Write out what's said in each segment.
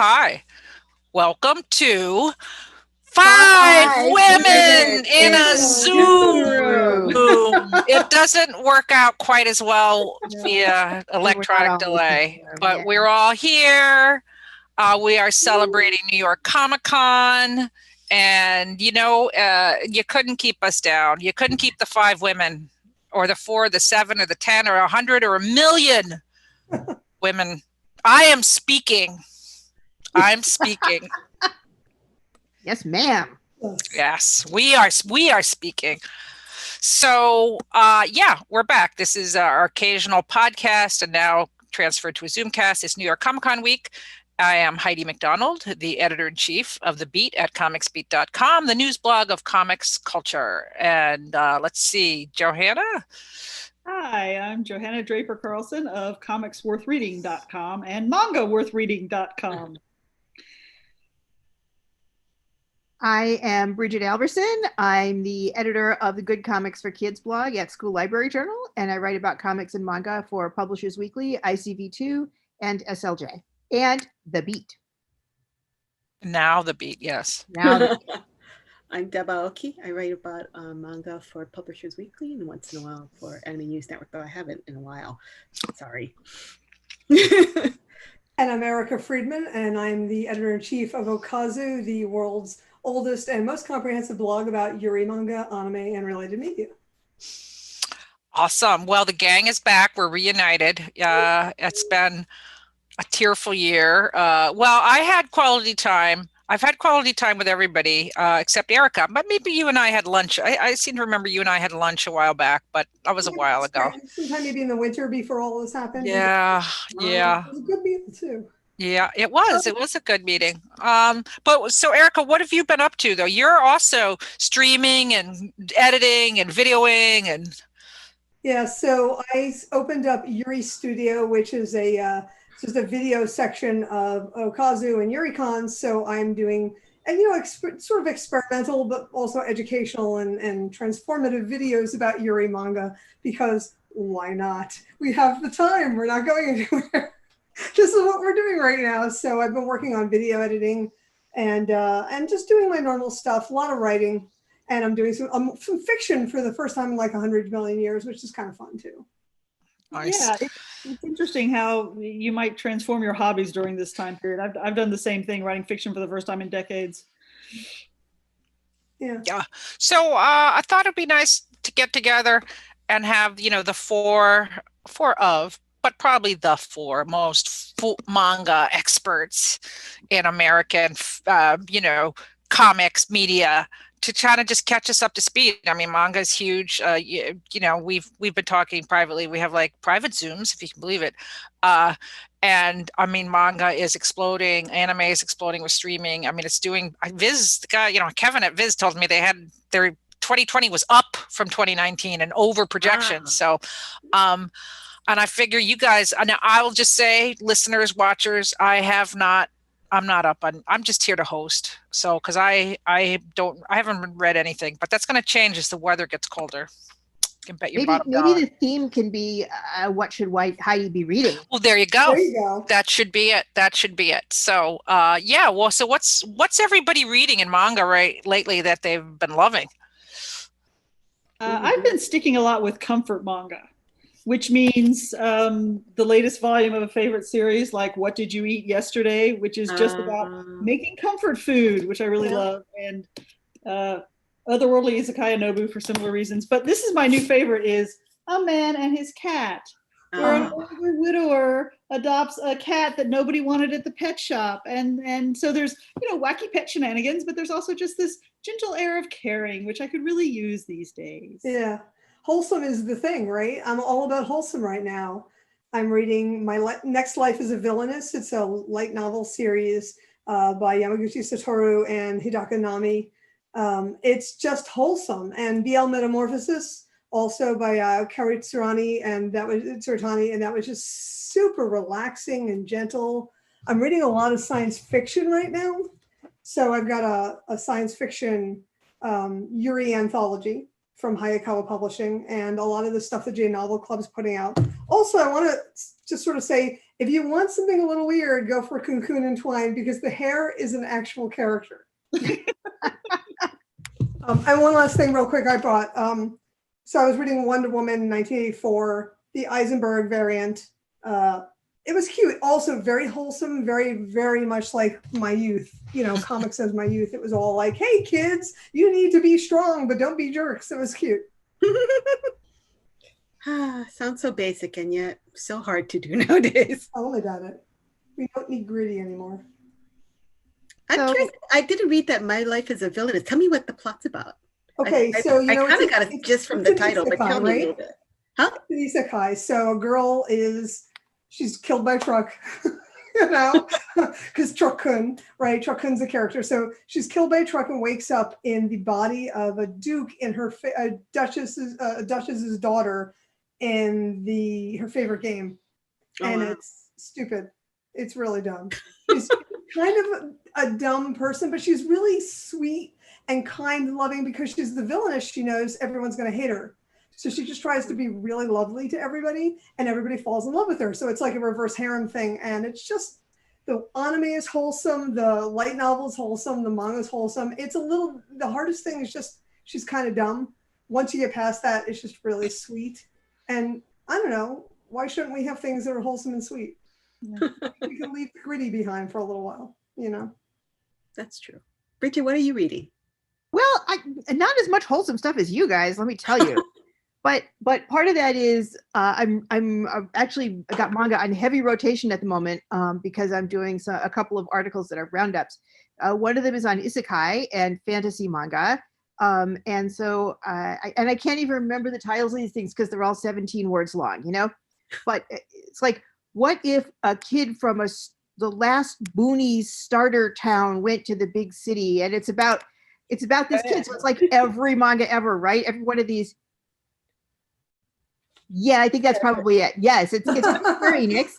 Hi, welcome to Five Women in a Zoom Room. It doesn't work out quite as well via electronic delay, but we're all here. We are celebrating New York Comic Con, and you couldn't keep us down. You couldn't keep the five women, or the four, the seven, or the 10, or 100, or 1,000,000 women. I am speaking. I'm speaking. Yes, ma'am. Yes, we are speaking. So, we're back. This is our occasional podcast and now transferred to a Zoomcast. It's New York Comic Con week. I am Heidi Macdonald, the editor-in-chief of The Beat at comicsbeat.com, the news blog of comics culture. And let's see, Johanna? Hi, I'm Johanna Draper Carlson of comicsworthreading.com and mangaworthreading.com. I am Brigid Alverson. I'm the editor of the Good Comics for Kids blog at School Library Journal, and I write about comics and manga for Publishers Weekly, ICV2, and SLJ, and The Beat. Now The Beat, yes. Now The Beat. I'm Deb Aoki. I write about manga for Publishers Weekly and once in a while for Anime News Network, though I haven't in a while. Sorry. And I'm Erica Friedman, and I'm the editor-in-chief of Okazu, the world's oldest and most comprehensive blog about Yuri manga, anime, and related media. Awesome. Well, the gang is back. We're reunited. It's been a tearful year. I had quality time. I've had quality time with everybody except Erica, but maybe you and I had lunch. I seem to remember you and I had lunch a while back, but that was a while ago. Sometime maybe in the winter before all this happened. Yeah. It was a good meal too. Yeah, it was. It was a good meeting. But so Erica, what have you been up to though? You're also streaming and editing and videoing and. Yeah, so I opened up Yuri Studio, which is just a video section of Okazu and YuriCon. So I'm doing, sort of experimental, but also educational and transformative videos about Yuri manga, because why not? We have the time. We're not going anywhere. This is what we're doing right now. So I've been working on video editing and just doing my normal stuff, a lot of writing. And I'm doing some fiction for the first time in like 100 million years, which is kind of fun too. Nice. Yeah, it's interesting how you might transform your hobbies during this time period. I've done the same thing, writing fiction for the first time in decades. Yeah. So I thought it'd be nice to get together and have, the four but probably the four most manga experts in American, comics media to try to just catch us up to speed. I mean, manga is huge. We've been talking privately. We have like private Zooms, if you can believe it. And I mean, manga is exploding. Anime is exploding with streaming. I mean, it's doing. Viz, the guy, Kevin at Viz told me they had their 2020 was up from 2019 and over projections. So, and I figure you guys, now I'll just say, listeners, watchers, I'm not up on, I'm just here to host. So, cause I haven't read anything, but that's going to change as the weather gets colder. You can bet your bottom dollar. Maybe the theme can be, what should Heidi be reading? Well, there you go. There you go. That should be it. So, so what's everybody reading in manga lately that they've been loving? I've been sticking a lot with comfort manga, which means the latest volume of a favorite series, like What Did You Eat Yesterday, which is just about making comfort food, which I really love, and Otherworldly Izakaya Nobu for similar reasons. But this is my new favorite, is A Man and His Cat, where an older widower adopts a cat that nobody wanted at the pet shop. And so there's, wacky pet shenanigans, but there's also just this gentle air of caring, which I could really use these days. Yeah. Wholesome is the thing, right? I'm all about wholesome right now. I'm reading My Next Life is a Villainess. It's a light novel series by Yamaguchi Satoru and Hidaka Nami. It's just wholesome. And BL Metamorphosis, also by Kari Tsurani, and that was just super relaxing and gentle. I'm reading a lot of science fiction right now. So I've got a science fiction Yuri anthology from Hayakawa Publishing, and a lot of the stuff that J Novel Club is putting out. Also, I want to just sort of say, If you want something a little weird, go for Cocoon and Twine because the hair is an actual character. And one last thing real quick I brought. So I was reading Wonder Woman 1984, the Eisenberg variant. It was cute, also very wholesome, very, very much like my youth, comics as my youth. It was all like, hey kids, you need to be strong, but don't be jerks. It was cute. Sounds so basic and yet so hard to do nowadays. Tell me about it. We don't need gritty anymore. I'm curious, I didn't read that My Life as a Villainess. Tell me what the plot's about. Okay, I kind of got it just from the title, but tell me a little bit. Huh? It's an isekai. So a girl she's killed by a truck, because Truck-kun, right? Truck-kun's a character. So she's killed by a truck and wakes up in the body of a duke and her duchess's daughter in her favorite game. And it's stupid. It's really dumb. She's kind of a dumb person, but she's really sweet and kind and loving because she's the villainess. She knows everyone's going to hate her. So she just tries to be really lovely to everybody and everybody falls in love with her. So it's like a reverse harem thing. And it's just, the anime is wholesome. The light novel is wholesome. The manga is wholesome. The hardest thing is just, she's kind of dumb. Once you get past that, it's just really sweet. And I don't know, why shouldn't we have things that are wholesome and sweet? Yeah. We can leave the gritty behind for a little while, That's true. Bridget, what are you reading? Well, not as much wholesome stuff as you guys, let me tell you. But part of that is I've actually got manga on heavy rotation at the moment because I'm doing a couple of articles that are roundups. One of them is on isekai and fantasy manga. And so I can't even remember the titles of these things because they're all 17 words long, But it's like, what if a kid from the last boonies starter town went to the big city? And it's about this kid. So it's like every manga ever, right? Every one of these. Yeah, I think that's probably it. Yes, it's Square Enix,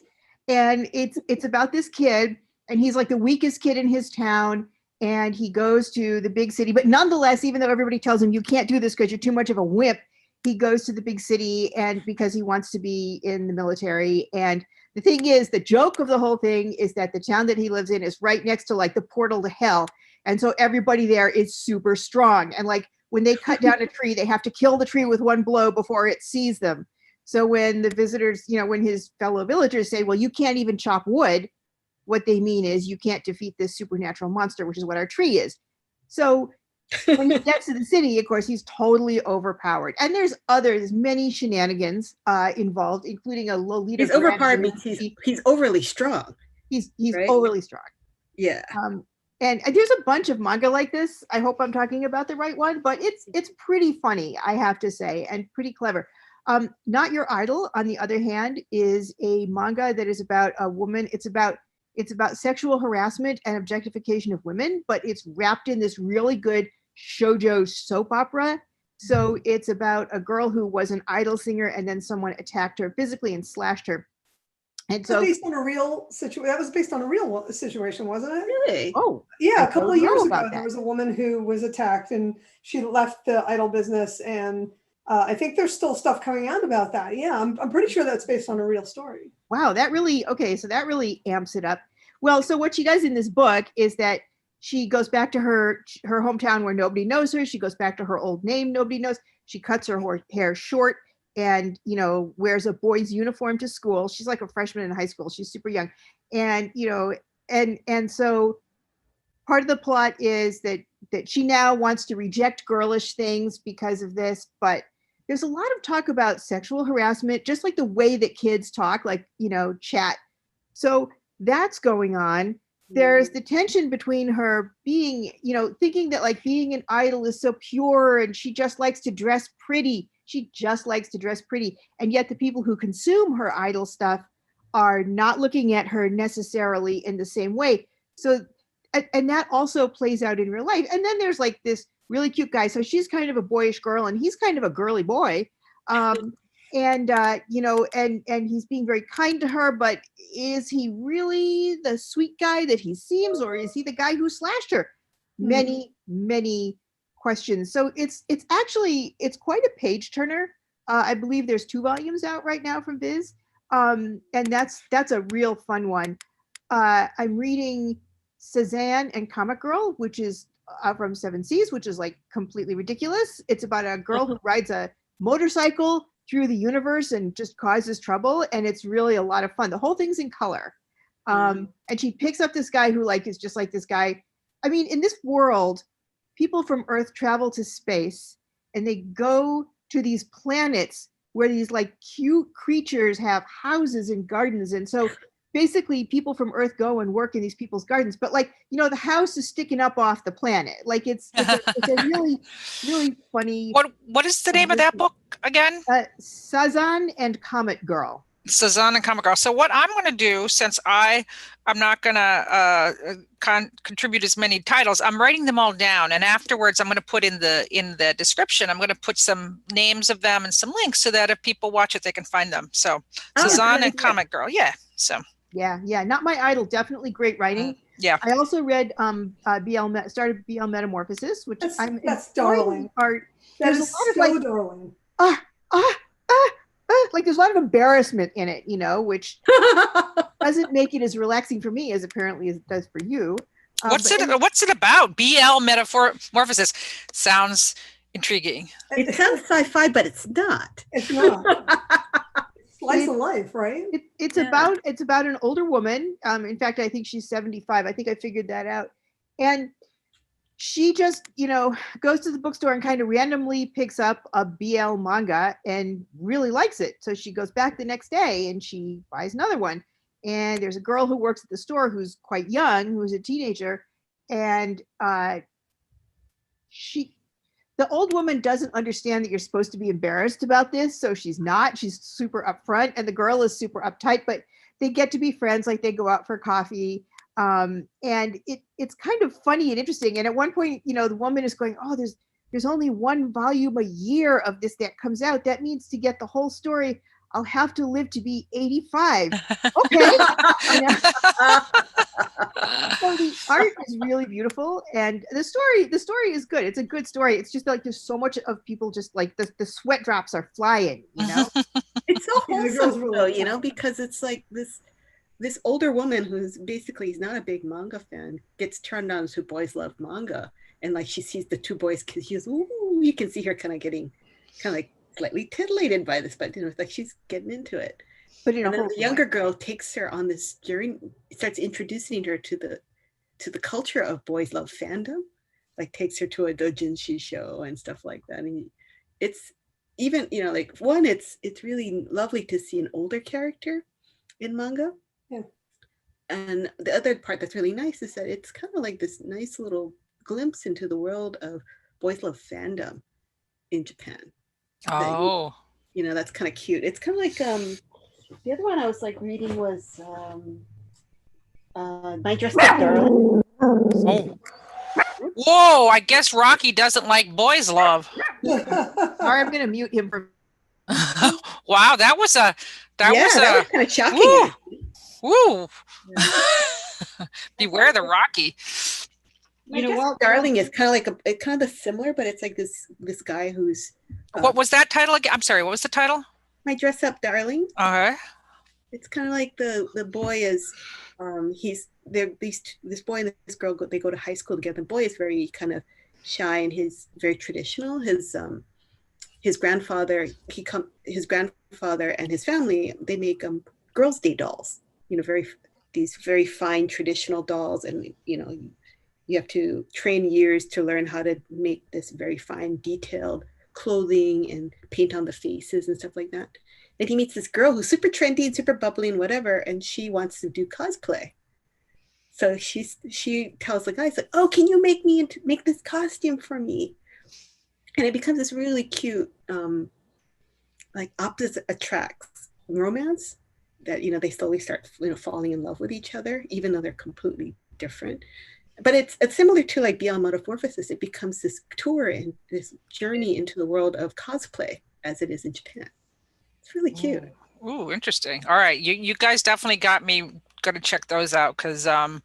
and it's about this kid, and he's like the weakest kid in his town, and he goes to the big city. But nonetheless, even though everybody tells him you can't do this because you're too much of a wimp, he goes to the big city, and because he wants to be in the military. And the thing is, the joke of the whole thing is that the town that he lives in is right next to like the portal to hell, and so everybody there is super strong. And like when they cut down a tree, they have to kill the tree with one blow before it sees them. So when the visitors, when his fellow villagers say, well, you can't even chop wood, what they mean is you can't defeat this supernatural monster, which is what our tree is. So when he gets to the city, of course, he's totally overpowered. And there's many shenanigans involved, including a Lolita. He's overpowered means he's overly strong. He's right? Overly strong. Yeah. And there's a bunch of manga like this. I hope I'm talking about the right one, but it's pretty funny, I have to say, and pretty clever. Not Your Idol, on the other hand, is a manga that is about a woman. It's about sexual harassment and objectification of women, but it's wrapped in this really good shoujo soap opera. So it's about a girl who was an idol singer and then someone attacked her physically and slashed her. And so based on a real situation. That was based on a real situation, wasn't it? Really? Oh, yeah. A couple of years ago, there was a woman who was attacked and she left the idol business, and I think there's still stuff coming out about that. Yeah, I'm pretty sure that's based on a real story. Wow, that really amps it up. Well, so what she does in this book is that she goes back to her hometown where nobody knows her. She goes back to her old name nobody knows. She cuts her hair short and, wears a boy's uniform to school. She's like a freshman in high school. She's super young. And, and so part of the plot is that she now wants to reject girlish things because of this, but there's a lot of talk about sexual harassment, just like the way that kids talk, like, chat. So that's going on. There's the tension between her being, thinking that like being an idol is so pure and she just likes to dress pretty. She just likes to dress pretty. And yet the people who consume her idol stuff are not looking at her necessarily in the same way. So, and that also plays out in real life. And then there's like this really cute guy. So she's kind of a boyish girl and he's kind of a girly boy. And he's being very kind to her, but is he really the sweet guy that he seems, or is he the guy who slashed her? Many, many questions. So it's quite a page turner. I believe there's 2 volumes out right now from Viz. And that's a real fun one. I'm reading Suzanne and Comic Girl, which is from Seven Seas, which is like completely ridiculous. It's about a girl who rides a motorcycle through the universe and just causes trouble, and it's really a lot of fun. The whole thing's in color. And she picks up this guy who like is just like this guy. I mean, in this world, people from Earth travel to space and they go to these planets where these like cute creatures have houses and gardens. And so basically people from Earth go and work in these people's gardens, but like, you know, the house is sticking up off the planet. Like it's a really, really funny. What is the name of that book again? Suzanne and Comet Girl. Suzanne and Comic Girl. So what I'm going to do, since I'm not going to contribute as many titles, I'm writing them all down, and afterwards I'm going to put in the description, I'm going to put some names of them and some links so that if people watch it, they can find them. So Suzanne and Comic Girl, yeah. So yeah, not my idol. Definitely great writing. Yeah. I also read started BL Metamorphosis, which that's darling. Art. That There's is a lot of so like darling. Like there's a lot of embarrassment in it, you know, which doesn't make it as relaxing for me as apparently it does for you. What's it about? BL Metamorphosis sounds intriguing. It sounds sci-fi, but it's not. It's not. Slice of life, right? It's about an older woman. In fact, I think she's 75. I think I figured that out. And she just, you know, goes to the bookstore and kind of randomly picks up a BL manga and really likes it. So she goes back the next day and she buys another one. And there's a girl who works at the store who's quite young, who's a teenager. And the old woman doesn't understand that you're supposed to be embarrassed about this. So she's not. She's super upfront. And the girl is super uptight, but they get to be friends. Like they go out for coffee. And it's kind of funny and interesting. And at one point, you know, the woman is going, oh, there's only one volume a year of this that comes out. That means to get the whole story, I'll have to live to be 85. Okay. So the art is really beautiful, and the story is good. It's a good story. It's just like there's so much of people just like the sweat drops are flying, you know. It's so wholesome though, you know, because it's like this older woman who's basically is not a big manga fan gets turned on to boys love manga, and like she sees the two boys kiss. Ooh, you can see her kind of getting like slightly titillated by this, but you know, it's like she's getting into it. But and then the younger girl takes her on this journey, starts introducing her to the culture of boys love fandom, like takes her to a doujinshi show and stuff like that. And it's even, you know, like one, it's really lovely to see an older character in manga. Yeah. And the other part that's really nice is that it's kind of like this nice little glimpse into the world of boys love fandom in Japan. Oh. You know, that's kind of cute. It's kind of like the other one I was like reading was My Dress Up Darling. Oh. Whoa, I guess Rocky doesn't like boys love. Sorry, I'm gonna mute him for wow, that was was kind of shocking. Woo. Beware the Rocky. You know what, Darling is kind of like similar, but it's like this guy who's what was that title again? I'm sorry, what was the title? My Dress Up Darling. Okay. It's kind of like the boy is this boy and this girl they go to high school together. The boy is very kind of shy and he's very traditional. His grandfather and his family, they make girls' day dolls, you know, these very fine traditional dolls, and you know, you have to train years to learn how to make this very fine detailed clothing and paint on the faces and stuff like that. And he meets this girl who's super trendy and super bubbly and whatever, and she wants to do cosplay. So she tells the guy, like, oh, can you make this costume for me? And it becomes this really cute, like opposite attracts romance that, you know, they slowly start, you know, falling in love with each other, even though they're completely different. But it's similar to like BL Metamorphosis. It becomes this tour and this journey into the world of cosplay as it is in Japan. It's really cute. Ooh, interesting. All right. You guys definitely got me going to check those out because I'm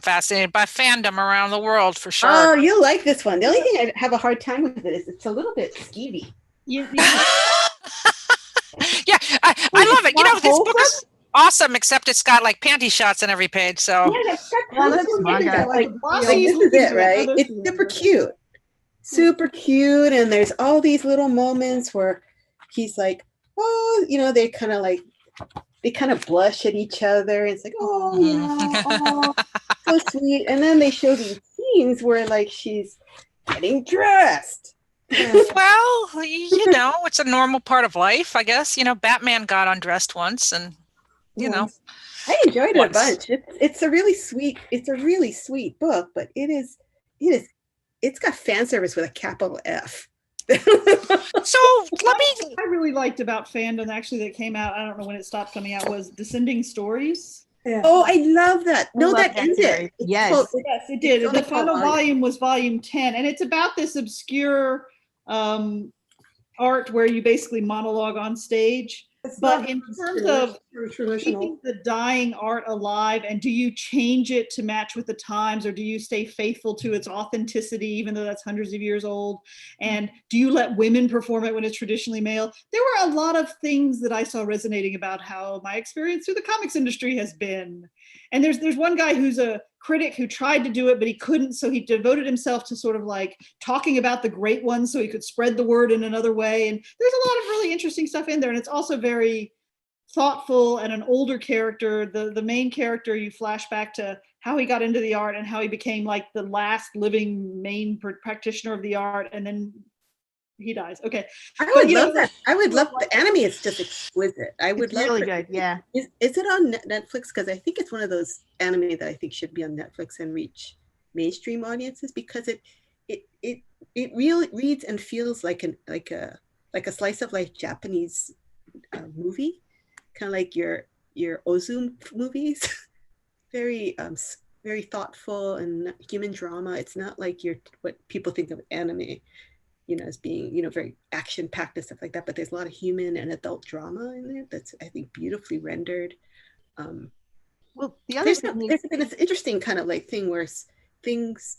fascinated by fandom around the world for sure. Oh, you'll like this one. The only thing I have a hard time with it is it's a little bit skeevy. Yeah, I love but you know, this book is awesome, except it's got like panty shots in every page. So Yeah, it's got Well, tons that's of manga. things, like Glossy this is it, right? other It's things. super cute. Super cute. And there's all these little moments where he's like, oh, you know, they kind of blush at each other. It's like, oh, you know, oh, so sweet. And then they show these scenes where like she's getting dressed. well, you know, it's a normal part of life, I guess. You know, Batman got undressed once, and you know, I enjoyed it once. a bunch. It's a really sweet book, but it's got fan service with a capital F. So let me. I really liked about fandom actually that came out. I don't know when it stopped coming out. Was Descending Stories. Yeah. Oh, I love that. No, love that that ended. series. It's Yes. called- Yes, it did. It's The only final called volume was volume 10, and it's about this obscure art where you basically monologue on stage. It's But not in very terms of traditional. keeping the dying art alive, and do you change it to match with the times, or do you stay faithful to its authenticity, even though that's hundreds of years old? And do you let women perform it when it's traditionally male? There were a lot of things that I saw resonating about how my experience through the comics industry has been. And there's one guy who's a critic who tried to do it, but he couldn't. So he devoted himself to sort of like talking about the great ones so he could spread the word in another way. And there's a lot of really interesting stuff in there. And it's also very thoughtful and an older character. The main character, you flash back to how he got into the art and how he became like the last living main practitioner of the art. And then he dies. Okay. I would love that. I would love the anime. It's just exquisite. I would It's love really for- good. Yeah. Is it on Netflix? Because I think it's one of those anime that I think should be on Netflix and reach mainstream audiences, because it really reads and feels like a slice of life Japanese movie, kind of like your Ozu movies. very very thoughtful and human drama. It's not like what people think of anime, you know, as being, you know, very action packed and stuff like that. But there's a lot of human and adult drama in there that's, I think, beautifully rendered. Well, the other There's thing been this interesting kind of like thing where things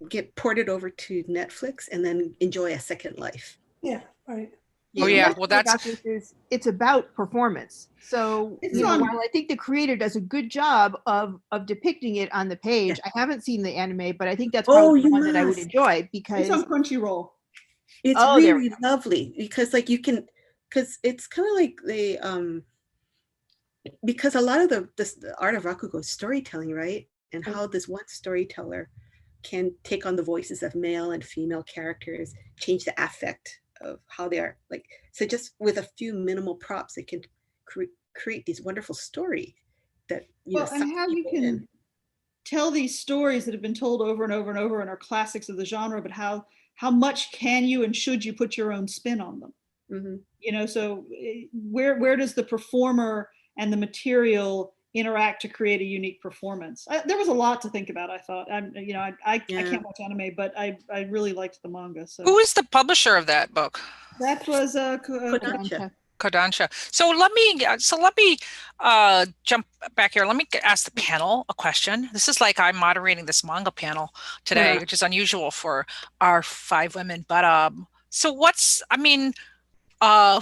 get ported over to Netflix and then enjoy a second life. Yeah, right. Oh yeah, best well thing that's about this is it's about performance. So It's you know, on- while I think the creator does a good job of depicting it on the page, I haven't seen the anime, but I think that's probably the you one that I would must. enjoy because It's on Crunchyroll. It's Oh, there we really lovely because like because it's kind of like because a lot of the art of Rakugo is storytelling, right? And how this one storyteller can take on the voices of male and female characters, change the affect of how they are, like, so just with a few minimal props, they can create these wonderful story that, you know, And how you can tell these stories that have been told over and over and over and are classics of the genre, but how much can you and should you put your own spin on them? Mm-hmm. You know, so where does the performer and the material interact to create a unique performance? There was a lot to think about. I thought, I can't watch anime, but I really liked the manga. So who is the publisher of that book? that was Kodansha. Kodansha. So let me jump back here. Let me ask the panel a question. This is like I'm moderating this manga panel today, which is unusual for our 5 women. But so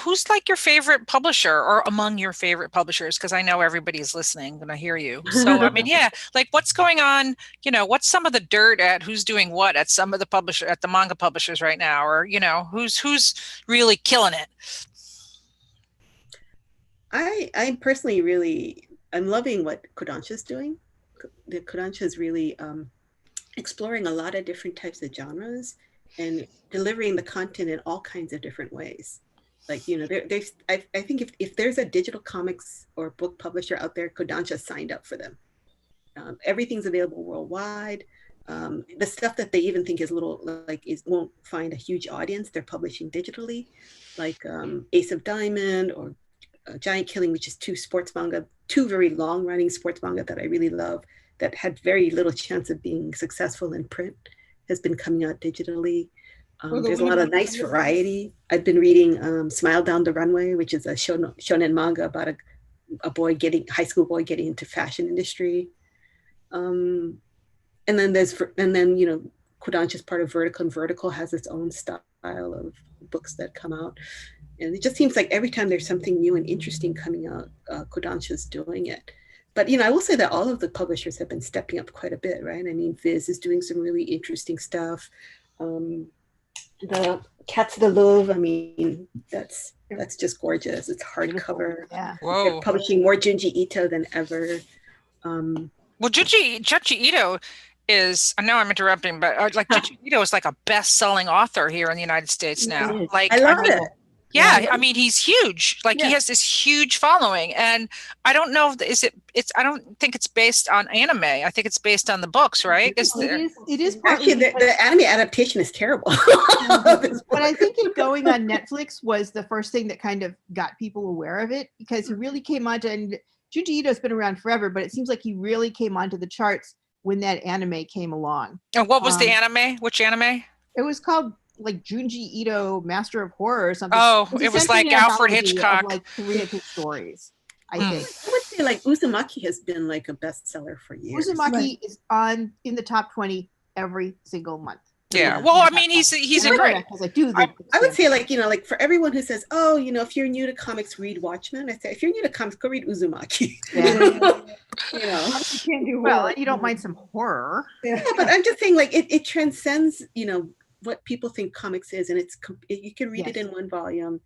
who's like your favorite publisher or among your favorite publishers? Because I know everybody's listening when I hear you. So I mean, yeah, like what's going on? You know, what's some of the dirt at who's doing what at some of the manga publishers right now, or you know, who's really killing it? I personally I'm loving what Kodansha is doing. The Kodansha is really exploring a lot of different types of genres and delivering the content in all kinds of different ways. Like, you know, I think if there's a digital comics or book publisher out there, Kodansha signed up for them. Everything's available worldwide. The stuff that they even think is won't find a huge audience, they're publishing digitally, like Ace of Diamond or Giant Killing, which is two very long running sports manga that I really love, that had very little chance of being successful in print, has been coming out digitally. There's a lot of nice variety. I've been reading Smile Down the Runway, which is a shonen manga about a high school boy getting into fashion industry. And then you know, Kodansha is part of Vertical, and Vertical has its own style of books that come out. And it just seems like every time there's something new and interesting coming out, Kodansha's doing it. But, I will say that all of the publishers have been stepping up quite a bit, right? I mean, Viz is doing some really interesting stuff. The Cats of the Louvre, I mean, that's just gorgeous. It's hardcover. Yeah. Whoa. They're publishing more Junji Ito than ever. Well, Junji Ito is, I know I'm interrupting, but Junji Ito is like a best-selling author here in the United States now. Like, I love it. Yeah, I mean, he's huge. Like, Yeah. he has this huge following, and I don't know if I don't think it's based on anime. I think it's based on the books, right? It is Actually, partly the anime adaptation is terrible. but I think it going on Netflix was the first thing that kind of got people aware of it, because he really came onto, and Junji Ito's been around forever, but it seems like he really came onto the charts when that anime came along. And what was the anime? Which anime? It was called like Junji Ito, Master of Horror or something. Oh, it was like essentially an Alfred anthology Hitchcock. of, like Korean stories, I think. I would say like Uzumaki has been like a bestseller for years. Uzumaki is in the top 20 every single month. Yeah. Well, I mean, he's a great. I would say like for everyone who says, oh, if you're new to comics, read Watchmen. I say if you're new to comics, go read Uzumaki. Yeah. You can't do Well, horror. you don't mind some horror. Yeah. Yeah, but I'm just saying, like, it transcends, what people think comics is, and you can read it in one volume,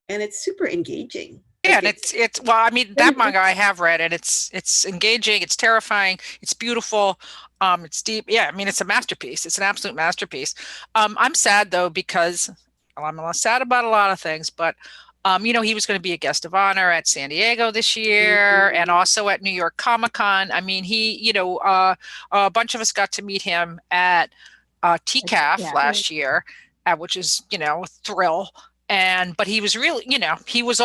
and it's super engaging. Yeah, and it's well, I mean, that manga I have read, and it's engaging, it's terrifying, it's beautiful, it's deep. Yeah, I mean, it's a masterpiece. It's an absolute masterpiece. I'm sad though, because I'm sad about a lot of things, but he was going to be a guest of honor at San Diego this year, and also at New York Comic-Con. I mean, a bunch of us got to meet him at TCAF last year, which is, a thrill. But he was really, he was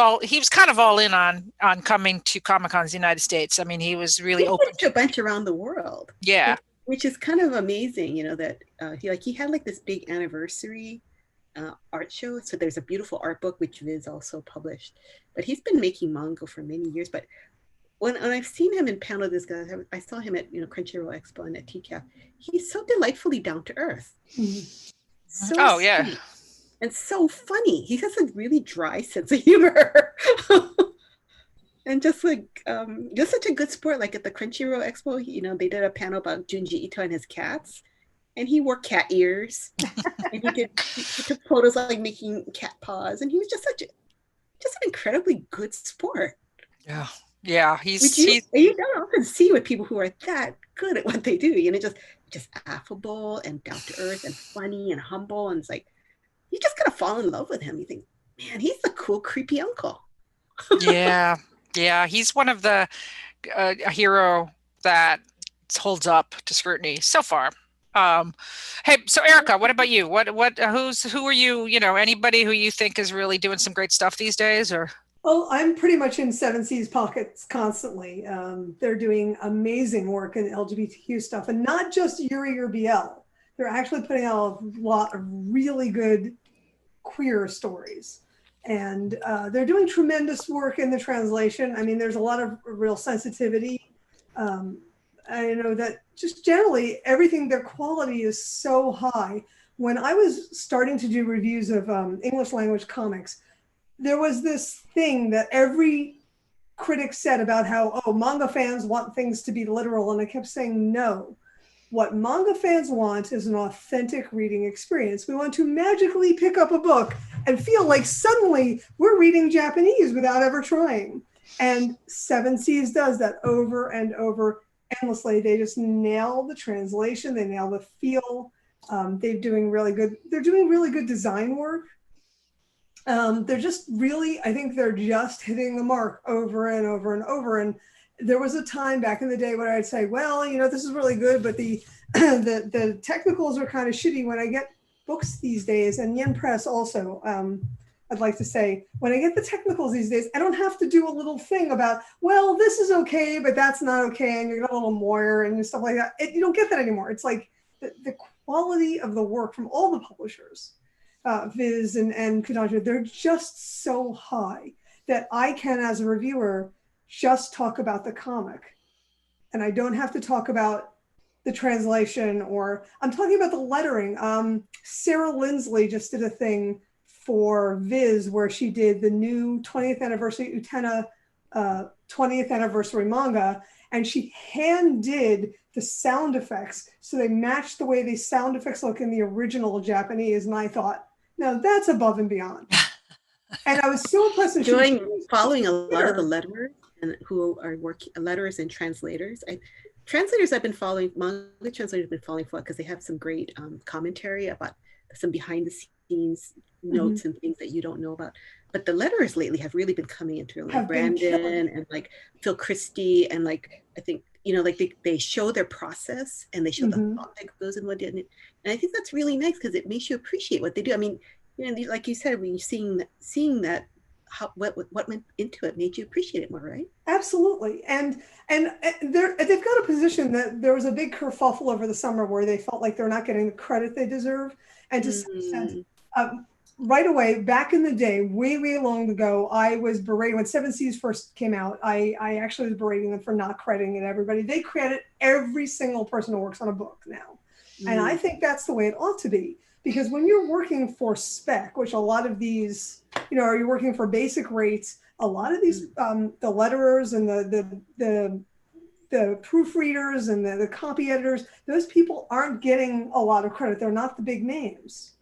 kind of all in on coming to Comic-Con's United States. I mean, he was really open to a bunch around the world. Yeah. Which is kind of amazing, that he had like this big anniversary art show. So there's a beautiful art book, which Viz also published, but he's been making manga for many years. But when I've seen him in panel discussions, I saw him at, Crunchyroll Expo and at TCAF. He's so delightfully down to earth. So sweet. And so funny. He has a really dry sense of humor. And just such a good sport. Like at the Crunchyroll Expo, they did a panel about Junji Ito and his cats. And he wore cat ears. And he took photos like making cat paws. And he was just an incredibly good sport. Yeah. Yeah. You don't often see with people who are that good at what they do. Just affable and down to earth and funny and humble. And it's like, you just gotta fall in love with him. You think, man, he's the cool, creepy uncle. Yeah. He's one of a hero that holds up to scrutiny so far. Hey, so Erica, what about you? Who are you? Anybody who you think is really doing some great stuff these days, or? Well, I'm pretty much in 7C's pockets constantly. They're doing amazing work in LGBTQ stuff, and not just Yuri or BL. They're actually putting out a lot of really good queer stories. And they're doing tremendous work in the translation. I mean, there's a lot of real sensitivity. I know that just generally everything, their quality is so high. When I was starting to do reviews of English language comics, there was this thing that every critic said about how, manga fans want things to be literal. And I kept saying, no. What manga fans want is an authentic reading experience. We want to magically pick up a book and feel like suddenly we're reading Japanese without ever trying. And 7Cs does that over and over endlessly. They just nail the translation. They nail the feel. They're doing really good design work. They're just really, I think they're just hitting the mark over and over and over. And there was a time back in the day when I'd say, well, this is really good, but the technicals are kind of shitty. When I get books these days, and Yen Press also, I'd like to say, when I get the technicals these days, I don't have to do a little thing about, well, this is okay, but that's not okay, and you're a little moire and stuff like that. You don't get that anymore. It's like the quality of the work from all the publishers, Viz and Kodansha, they're just so high that I can, as a reviewer, just talk about the comic, and I don't have to talk about the translation, or I'm talking about the lettering. Sarah Lindsley just did a thing for Viz, where she did the new 20th anniversary Utena 20th anniversary manga, and she hand did the sound effects so they matched the way the sound effects look in the original Japanese. And I thought, now that's above and beyond. And I was so impressed. Following a lot of the letterers and who are working, letterers and translators. Translators I've been following, manga translators I've been following for because they have some great commentary about some behind the scenes notes and things that you don't know about. But the letterers lately have really been coming into like Brandon and like Phil Christie, and like I think like they show their process and they show the thought that goes in what did, and I think that's really nice because it makes you appreciate what they do. I mean, like you said, when you're seeing that what went into it made you appreciate it more, right? Absolutely. And they've got a position that there was a big kerfuffle over the summer where they felt like they're not getting the credit they deserve. And to some extent, right away, back in the day, way long ago, I was berating when Seven Seas first came out. I actually was berating them for not crediting everybody. They credit every single person who works on a book now. And I think that's the way it ought to be. Because when you're working for spec, which a lot of these, or you're working for basic rates, a lot of these, the letterers and the proofreaders and the copy editors, those people aren't getting a lot of credit. They're not the big names.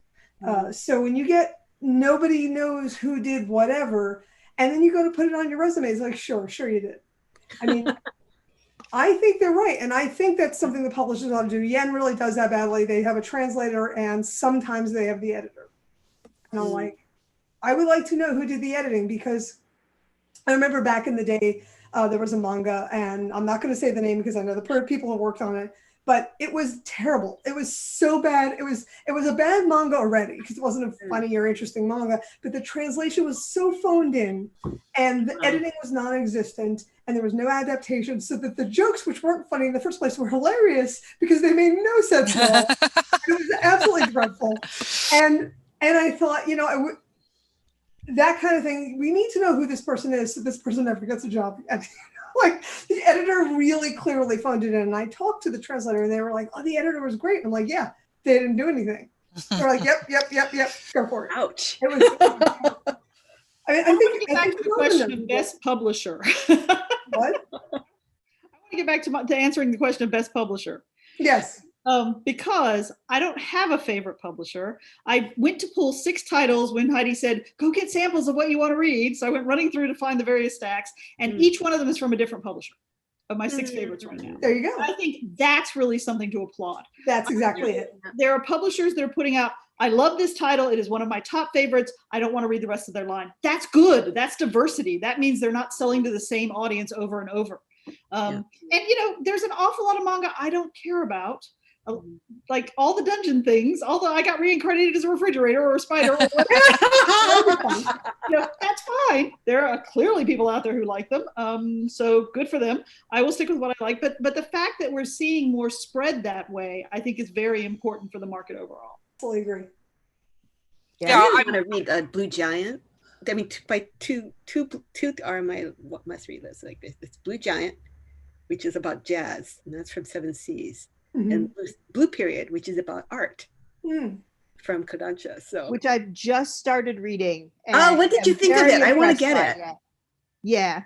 So when you get nobody knows who did whatever, and then you go to put it on your resume, it's like, sure you did. I mean, I think they're right. And I think that's something the publishers ought to do. Yen really does that badly. They have a translator and sometimes they have the editor. And I'm like, I would like to know who did the editing, because I remember back in the day, there was a manga, and I'm not going to say the name because I know the people who worked on it, but it was terrible. It was so bad. It was a bad manga already because it wasn't a funny or interesting manga, but the translation was so phoned in and the editing was non-existent and there was no adaptation, so that the jokes, which weren't funny in the first place, were hilarious because they made no sense at all. It was absolutely dreadful. And I thought, that kind of thing, we need to know who this person is so this person never gets a job again. Like, the editor really clearly phoned it in. And I talked to the translator and they were like, oh, the editor was great. And I'm like, yeah, they didn't do anything. They're like, yep, go for it. Ouch. It was, I think back to the question of best publisher. What? I want to get back to answering the question of best publisher. Yes. Because I don't have a favorite publisher. I went to pull 6 titles when Heidi said, go get samples of what you want to read. So I went running through to find the various stacks, and each one of them is from a different publisher of my 6 favorites right now. There you go. I think that's really something to applaud. That's exactly it. There are publishers that are putting out, I love this title. It is one of my top favorites. I don't want to read the rest of their line. That's good. That's diversity. That means they're not selling to the same audience over and over. And there's an awful lot of manga I don't care about. Like all the dungeon things, although I got reincarnated as a refrigerator or a spider or whatever. That's fine. There are clearly people out there who like them. So good for them. I will stick with what I like. But the fact that we're seeing more spread that way, I think is very important for the market overall. Fully agree. Yeah, I want to read Blue Giant. I mean, two are my must read list. Like it's Blue Giant, which is about jazz, and that's from Seven Seas. And Blue Period, which is about art from Kodansha. So, which I've just started reading. What did you think of it? I want to get it. Yeah.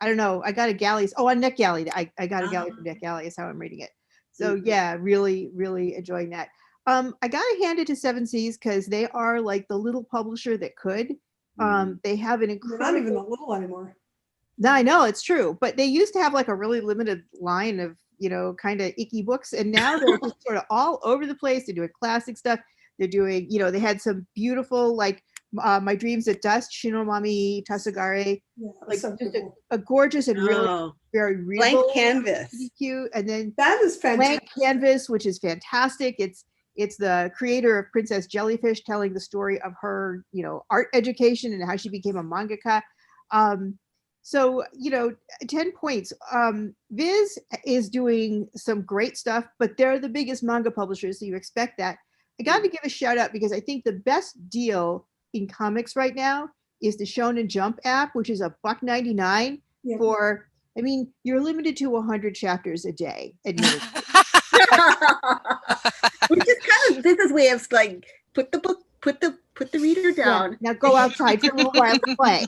I don't know. I got a Galley. On NetGalley. I got a Galley from NetGalley is how I'm reading it. So yeah, really, really enjoying that. I gotta hand it to Seven Seas because they are like the little publisher that could. They have an incredible. They're not even that little anymore. No, I know it's true, but they used to have like a really limited line of kind of icky books, and now they're just sort of all over the place. They're doing classic stuff. They're doing, they had some beautiful like My Dreams at Dusk, Shinomami Tasagare, like so just a gorgeous and really very real blank canvas. Really cute, and then that is fantastic. Blank Canvas, which is fantastic. It's the creator of Princess Jellyfish telling the story of her, art education and how she became a mangaka. So, 10 points. Viz is doing some great stuff, but they're the biggest manga publishers, so you expect that. I got to give a shout out because I think the best deal in comics right now is the Shonen Jump app, which is $1.99 for, you're limited to 100 chapters a day. Which is kind of Viz's way of like, put the reader Yeah. down. Now go outside for a little while to play.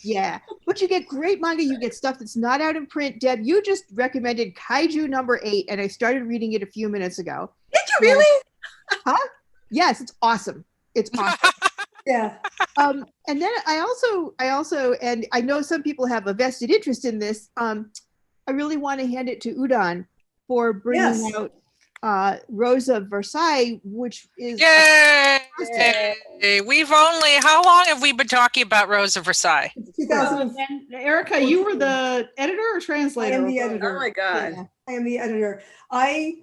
Yeah. But you get great manga. You get stuff that's not out in print. Deb, you just recommended Kaiju #8, and I started reading it a few minutes ago. Did you really? Huh? Yes, it's awesome. It's awesome. Yeah. And then I also, and I know some people have a vested interest in this. I really want to hand it to Udon for bringing Yes. out Rose of Versailles, which is Yay! How long have we been talking about Rose of Versailles? 2000. And Erica, you were the editor or I translator? am the editor. Oh my God. Yeah. I am the editor. I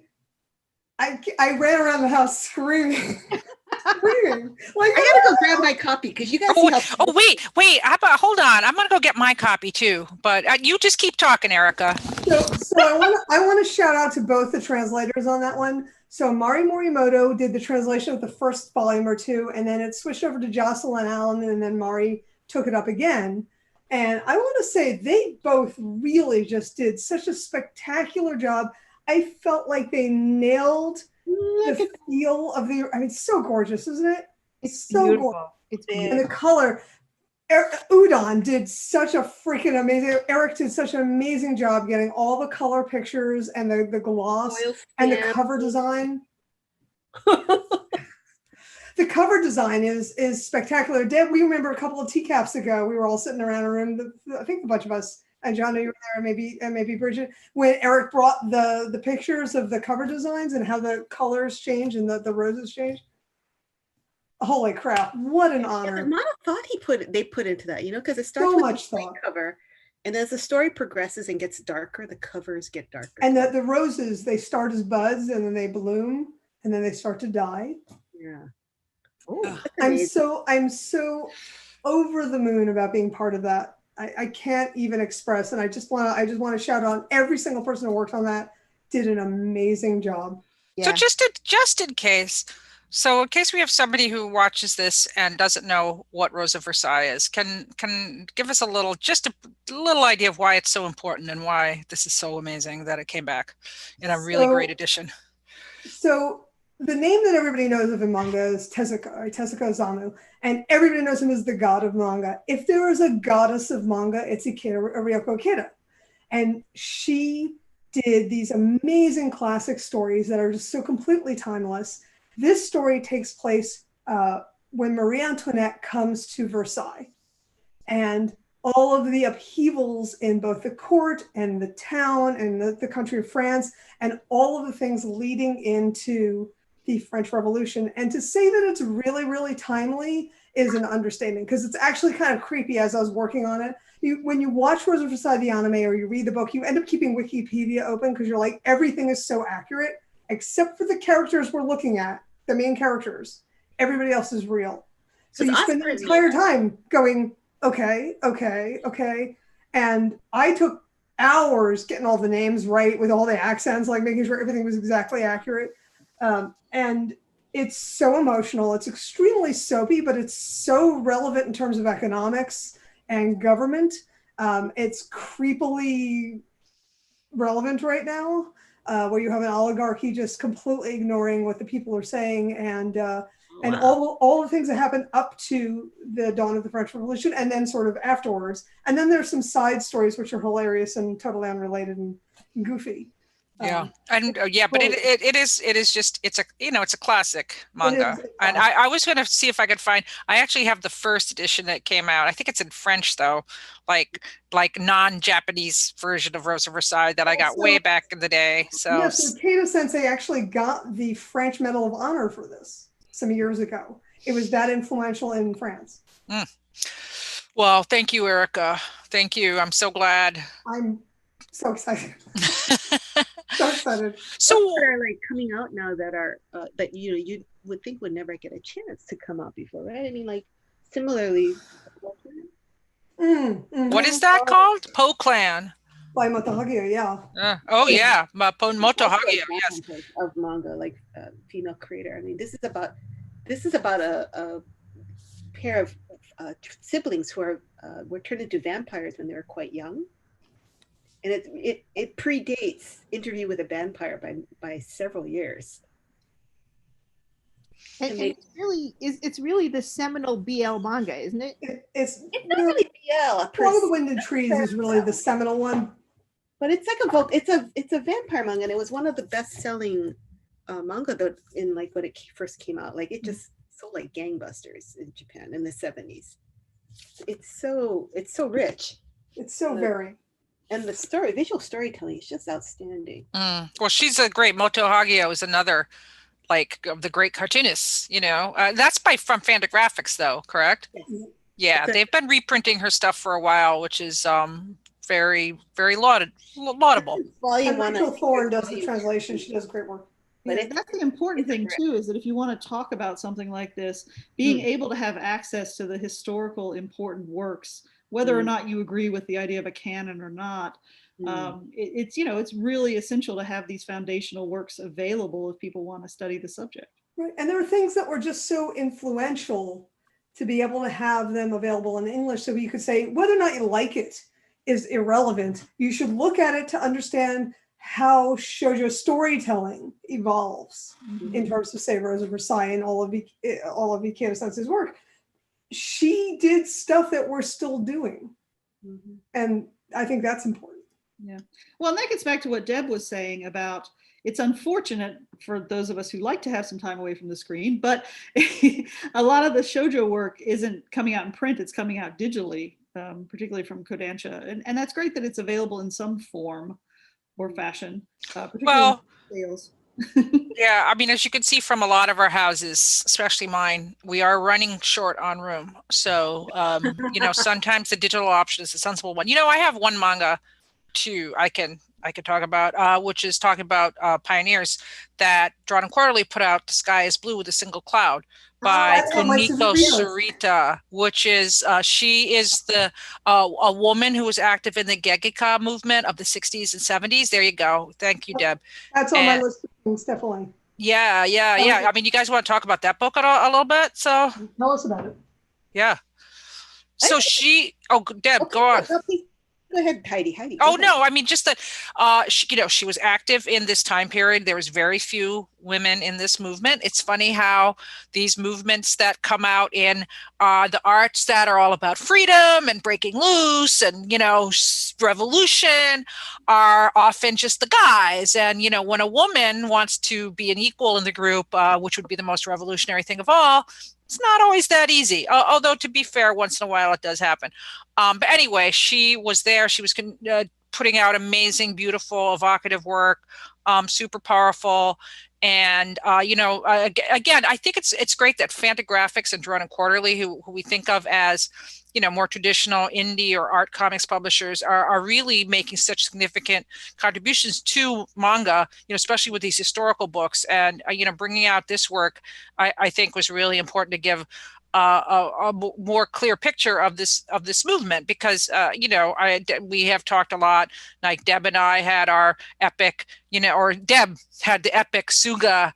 ran around the house screaming. Screaming. Like, I gotta go grab my copy because you guys see how. Oh, wait. How about, hold on. I'm going to go get my copy too. But you just keep talking, Erica. So I want to shout out to both the translators on that one. So Mari Morimoto did the translation of the first volume or two, and then it switched over to Jocelyn Allen, and then Mari took it up again. And I want to say they both really just did such a spectacular job. I felt like they nailed the feel of the. I mean, it's so gorgeous, isn't it? It's so beautiful. gorgeous. It's And beautiful. the color. Udon did such a freaking amazing. Eric did such an amazing job getting all the color pictures and the gloss and the cover design. The cover design is spectacular. Deb, we remember a couple of teacaps ago, we were all sitting around a room. I think a bunch of us, and John, you were there, and maybe Bridget, when Eric brought the pictures of the cover designs and how the colors change and the roses change. Holy crap! What an The honor! amount of thought they put into that, because it starts So with much the white thought. cover, and as the story progresses and gets darker, the covers get darker. And the roses, they start as buds and then they bloom and then they start to die. Yeah. Oh, I'm so over the moon about being part of that. I can't even express, and I just want to shout out every single person who worked on that did an amazing job. So yeah. just in case, in case we have somebody who watches this and doesn't know what Rose of Versailles is, can give us a little idea of why it's so important and why this is so amazing that it came back in a really great edition. So the name that everybody knows of in manga is Tezuka, right? Tezuka Osamu, and everybody knows him as the god of manga. If there is a goddess of manga, it's Ryoko Ikeda. And she did these amazing classic stories that are just so completely timeless. This story takes place when Marie Antoinette comes to Versailles, and all of the upheavals in both the court and the town and the country of France, and all of the things leading into the French Revolution. And to say that it's really, really timely is an understatement, because it's actually kind of creepy as I was working on it. When you watch Rose of Versailles, the anime, or you read the book, you end up keeping Wikipedia open because you're like, everything is so accurate, except for the characters we're looking at, the main characters. Everybody else is real. So you spend the entire time going, okay. And I took hours getting all the names right with all the accents, like making sure everything was exactly accurate. And it's so emotional. It's extremely soapy, but it's so relevant in terms of economics and government. It's creepily relevant right now, where you have an oligarchy just completely ignoring what the people are saying, and all the things that happened up to the dawn of the French Revolution, and then sort of afterwards. And then there's some side stories which are hilarious and totally unrelated and goofy. Yeah, but it is just, it's a classic manga. And I was going to see if I could find, I actually have the first edition that came out. I think it's in French though, like non-Japanese version of Rose of Versailles that I got way back in the day. So yes, Kato Sensei actually got the French Medal of Honor for this some years ago. It was that influential in France. Well, thank you, Erica. Thank you. I'm so glad. I'm so excited. So excited. So that are like coming out now that are that you would think would never get a chance to come out before, right? I mean, like similarly. What is that called? Po Clan. By Moto Hagio, yeah. Moto Hagio, yes. Of manga, like female creator. I mean, this is about a pair of siblings who were turned into vampires when they were quite young. And it predates Interview with a Vampire by several years. And it's really the seminal BL manga, isn't it? It's not really BL. One of the Winded Trees is really the seminal one. But it's like it's a vampire manga, and it was one of the best-selling manga that in like when it first came out. Like it just sold like gangbusters in Japan in the 70s. It's so rich. It's so very. And the visual storytelling is just outstanding. Well, she's a great. Moto Hagio is another like of the great cartoonists. That's from Fantagraphics, though, correct? Yes. Yeah, they've been reprinting her stuff for a while, which is very, very laudable. Volume and Rachel Thorne does the translation. She does great work. But that's the important thing too, is that if you want to talk about something like this, being able to have access to the historical important works, whether or not you agree with the idea of a canon or not, it's really essential to have these foundational works available if people want to study the subject. Right, and there are things that were just so influential to be able to have them available in English, so you could say whether or not you like it is irrelevant. You should look at it to understand how shoujo storytelling evolves in terms of, say, Rosa Versailles and all of Ikeda Sensei's work. She did stuff that we're still doing. And I think that's important. Yeah. Well, and that gets back to what Deb was saying about it's unfortunate for those of us who like to have some time away from the screen, but a lot of the shoujo work isn't coming out in print, it's coming out digitally, particularly from Kodansha. And that's great that it's available in some form or fashion, particularly sales. Yeah, I mean, as you can see from a lot of our houses, especially mine, we are running short on room. So, sometimes the digital option is a sensible one. I have one manga too I can talk about, which is talking about pioneers that Drawn and Quarterly put out. The Sky is Blue with a Single Cloud by Kuniko Surita, which is she is a woman who was active in the Gegeka movement of the 60s and 70s. There you go. Thank you, Deb. That's on my list of things, definitely. Yeah. I mean, you guys want to talk about that book a little bit? So tell us about it. Yeah. So Deb, go on. Go ahead, Heidi. Oh, no, I mean, just that, she was active in this time period. There was very few women in this movement. It's funny how these movements that come out in the arts that are all about freedom and breaking loose and, revolution are often just the guys. And, when a woman wants to be an equal in the group, which would be the most revolutionary thing of all, it's not always that easy, although to be fair, once in a while it does happen. But anyway, she was there. She was putting out amazing, beautiful, evocative work, super powerful. And, again, I think it's great that Fantagraphics and Drawn and Quarterly, who we think of as, more traditional indie or art comics publishers are really making such significant contributions to manga, especially with these historical books. And, bringing out this work, I think was really important to give a more clear picture of this movement, because we have talked a lot, like Deb and I had our epic, or Deb had the epic Suga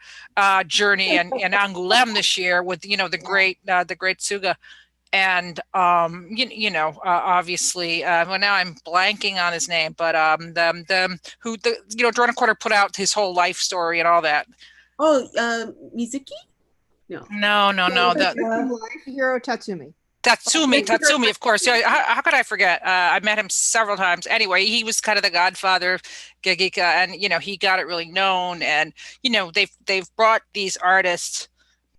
journey in Angoulême this year with the great Suga. And obviously, well, now I'm blanking on his name, but Drawn and Quarter put out his whole life story and all that. Oh, Mizuki? No. Hiro Tatsumi. Tatsumi, of course. How could I forget? I met him several times. Anyway, he was kind of the godfather of Gegeka, and he got it really known. And they've brought these artists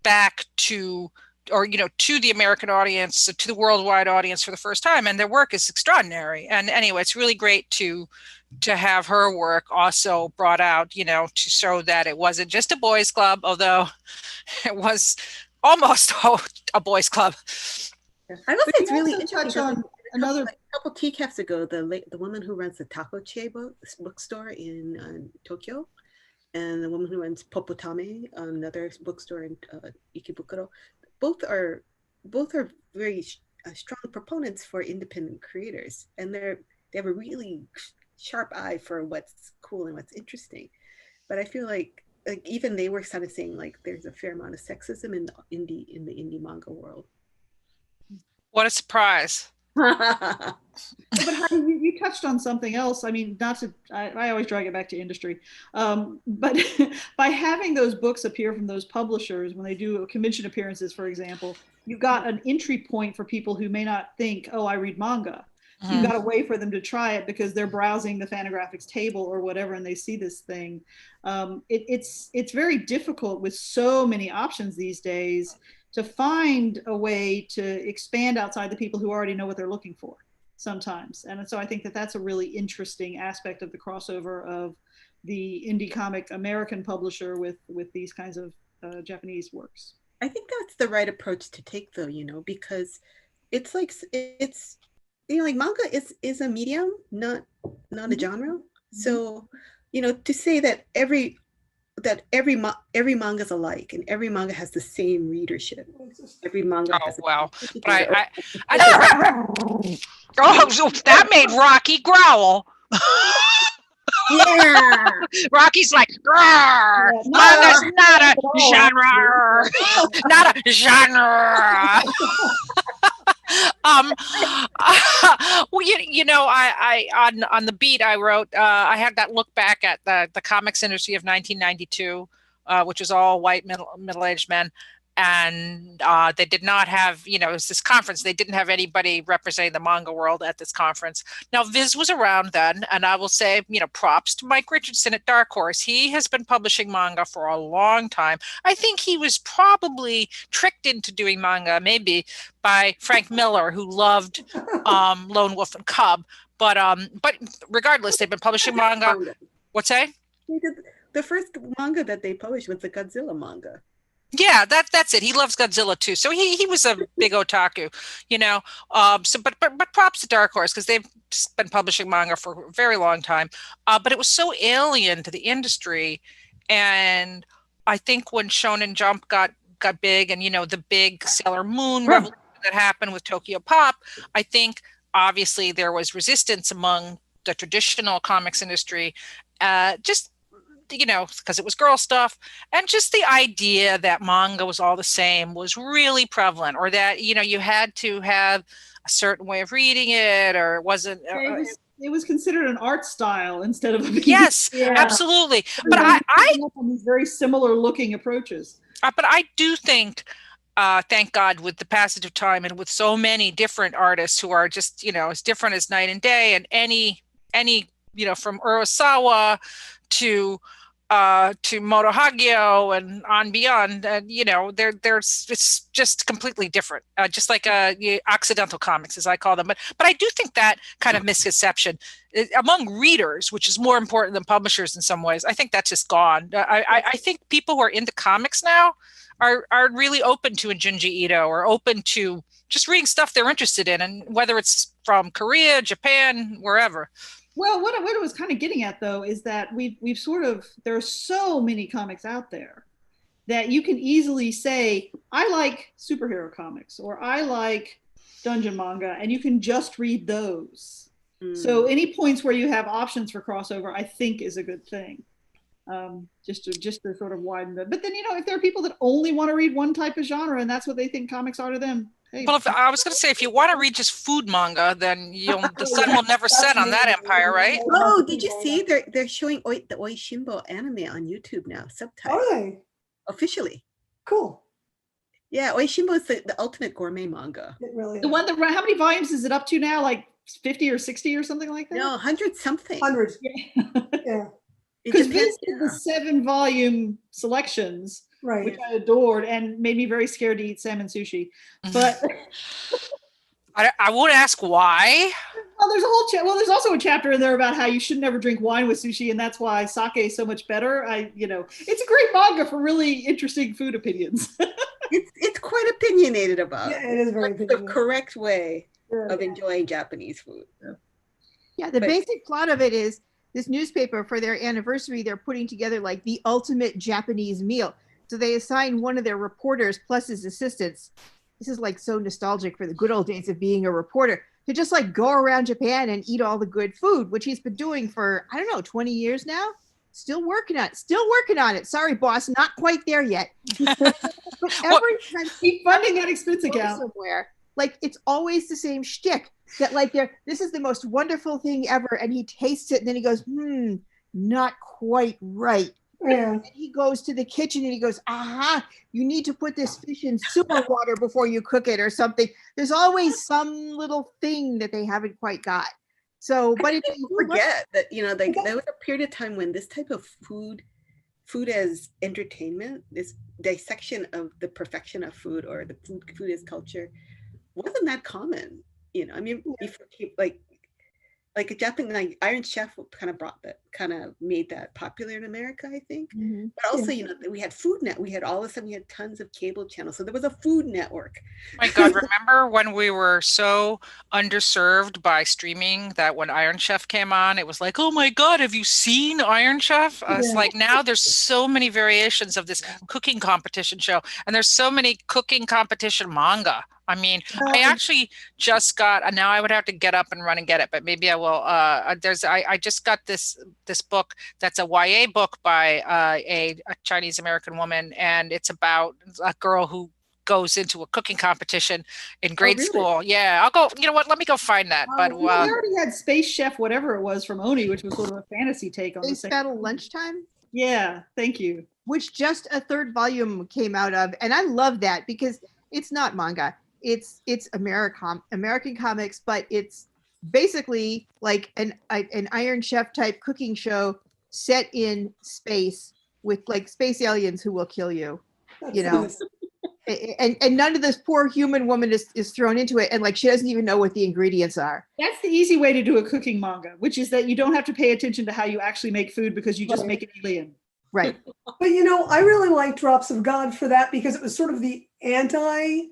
back to the American audience, to the worldwide audience for the first time, and their work is extraordinary. And anyway, it's really great to have her work also brought out, to show that it wasn't just a boys' club, although it was almost a boys' club. I will say it's really interesting. On another a couple TCAFs ago, the woman who runs the Takoche bookstore in Tokyo, and the woman who runs Popotame, another bookstore in Ikebukuro, both are very strong proponents for independent creators, and they have a really sharp eye for what's cool and what's interesting. But I feel like even they were kind of saying like there's a fair amount of sexism in the indie manga world. What a surprise. But Heidi, you touched on something else. I mean, I always drag it back to industry. But by having those books appear from those publishers, when they do convention appearances, for example, you've got an entry point for people who may not think, oh, I read manga. So you've got a way for them to try it because they're browsing the Fantagraphics table or whatever, and they see this thing. It's very difficult with so many options these days to find a way to expand outside the people who already know what they're looking for sometimes. And so I think that that's a really interesting aspect of the crossover of the indie comic American publisher with these kinds of Japanese works. I think that's the right approach to take, though, because it's like, like manga is a medium, not a genre. So, to say that every manga is alike and every manga has the same readership. Every manga. Oh wow! But that made Rocky growl. Yeah. Rocky's like, manga's not a genre, not a genre. Well, I on the beat I wrote, I had that look back at the comics industry of 1992, which was all white middle-aged men. And they did not have, it was this conference. They didn't have anybody representing the manga world at this conference. Now, Viz was around then, and I will say, props to Mike Richardson at Dark Horse. He has been publishing manga for a long time. I think he was probably tricked into doing manga, maybe by Frank Miller, who loved Lone Wolf and Cub. But regardless, they've been publishing manga. What's that? The first manga that they published was the Godzilla manga. Yeah, that's it. He loves Godzilla too. So he was a big otaku, but props to Dark Horse because they've been publishing manga for a very long time. But it was so alien to the industry. And I think when Shonen Jump got big and, the big Sailor Moon revolution that happened with Tokyo Pop, I think obviously there was resistance among the traditional comics industry, because it was girl stuff, and just the idea that manga was all the same was really prevalent, or that, you had to have a certain way of reading it, or it wasn't. It was considered an art style instead of yes, absolutely. But I on these very similar looking approaches. But I do think, thank God, with the passage of time and with so many different artists who are just, as different as night and day, and any from Urasawa to Moto Hagio and on beyond, it's just completely different, just like Occidental comics, as I call them. But I do think that kind of misconception among readers, which is more important than publishers in some ways, I think that's just gone. I think people who are into comics now are really open to a Junji Ito, or open to just reading stuff they're interested in, and whether it's from Korea, Japan, wherever. Well, what I was kind of getting at, though, is that we've sort of, there are so many comics out there that you can easily say, I like superhero comics, or I like dungeon manga, and you can just read those. So any points where you have options for crossover, I think is a good thing. Just to sort of widen the, but then, if there are people that only want to read one type of genre and that's what they think comics are to them. Hey. Well, I was going to say, if you want to read just food manga, then the sun will never set on that empire, right? Oh, did you see they're showing the Oishimbo anime on YouTube now, subtitled? Are they? Officially. Cool. Yeah, Oishimbo is the ultimate gourmet manga. It really is. The one that, how many volumes is it up to now? Like 50 or 60 or something like that? No, 100 something. 100. Yeah. Because Vince did the 7-volume selections, right, which I adored and made me very scared to eat salmon sushi. But I would ask why. Well, there's a whole there's also a chapter in there about how you should never drink wine with sushi, and that's why sake is so much better. It's a great manga for really interesting food opinions. It's quite opinionated about. Yeah, it is very opinionated. The correct way of enjoying Japanese food. Yeah, the basic plot of it is this newspaper, for their anniversary, they're putting together like the ultimate Japanese meal. So they assign one of their reporters plus his assistants. This is like so nostalgic for the good old days of being a reporter, to just like go around Japan and eat all the good food, which he's been doing for, 20 years now. Still working on it. Sorry, boss, not quite there yet. But every time keep funding that expense account somewhere, like it's always the same shtick. that like this is the most wonderful thing ever, and he tastes it and then he goes, not quite right. Yeah. And he goes to the kitchen and he goes, aha, you need to put this fish in sewer water before you cook it or something. There's always some little thing that they haven't quite got. So, but if you forget that, like there was a period of time when this type of food as entertainment, this dissection of the perfection of food, or the food as culture, wasn't that common. I mean, before, like a Japanese, like Iron Chef kind of made that popular in America, I think. But also, we had we had all of a sudden we had tons of cable channels. So there was a food network. My God, remember when we were so underserved by streaming that when Iron Chef came on, it was like, oh my God, have you seen Iron Chef? It's like now there's so many variations of this cooking competition show, and there's so many cooking competition manga. I mean, I actually just got, now I would have to get up and run and get it, but maybe I will. I just got this book that's a YA book by a Chinese American woman, and it's about a girl who goes into a cooking competition in grade school. Yeah, I'll go. You know what? Let me go find that. But we already had Space Chef, whatever it was, from Oni, which was sort of a fantasy take on Space Battle Lunchtime. Yeah, thank you. Which just a third volume came out of, and I love that because it's not manga. It's American comics, but it's basically like an Iron Chef type cooking show set in space with like space aliens who will kill you, and none of this poor human woman is thrown into it, and like she doesn't even know what the ingredients are. That's the easy way to do a cooking manga, which is that you don't have to pay attention to how you actually make food because you just make an alien. Right. But I really like Drops of God for that because it was sort of the anti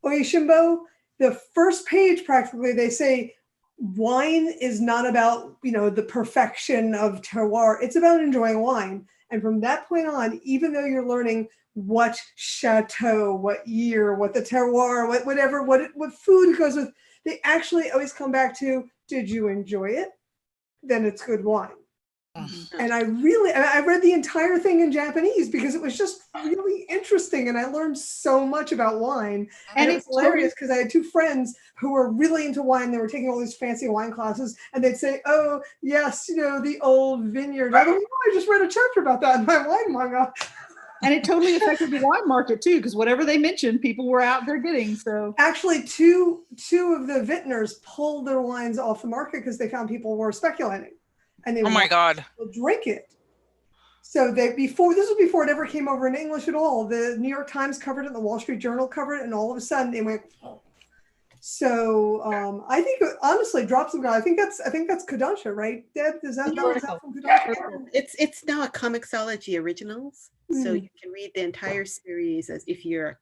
Oishimbo. The first page, practically, they say wine is not about, the perfection of terroir. It's about enjoying wine. And from that point on, even though you're learning what chateau, what year, what the terroir, what food goes with, they actually always come back to, did you enjoy it? Then it's good wine. And I read the entire thing in Japanese because it was just really interesting, and I learned so much about wine. And it's hilarious because I had two friends who were really into wine. They were taking all these fancy wine classes, and they'd say, "Oh, yes, the old vineyard." I go, I just read a chapter about that in my wine manga. And it totally affected the wine market too, because whatever they mentioned, people were out there getting. So actually, two of the vintners pulled their wines off the market because they found people were speculating. And they drink it. So this was before it ever came over in English at all. The New York Times covered it, and the Wall Street Journal covered it, and all of a sudden it went. So I think honestly, Drops of God. I think that's Kodansha, right? Deb, is that from Kodansha? It's now a Comixology Originals, so you can read the entire series as if you're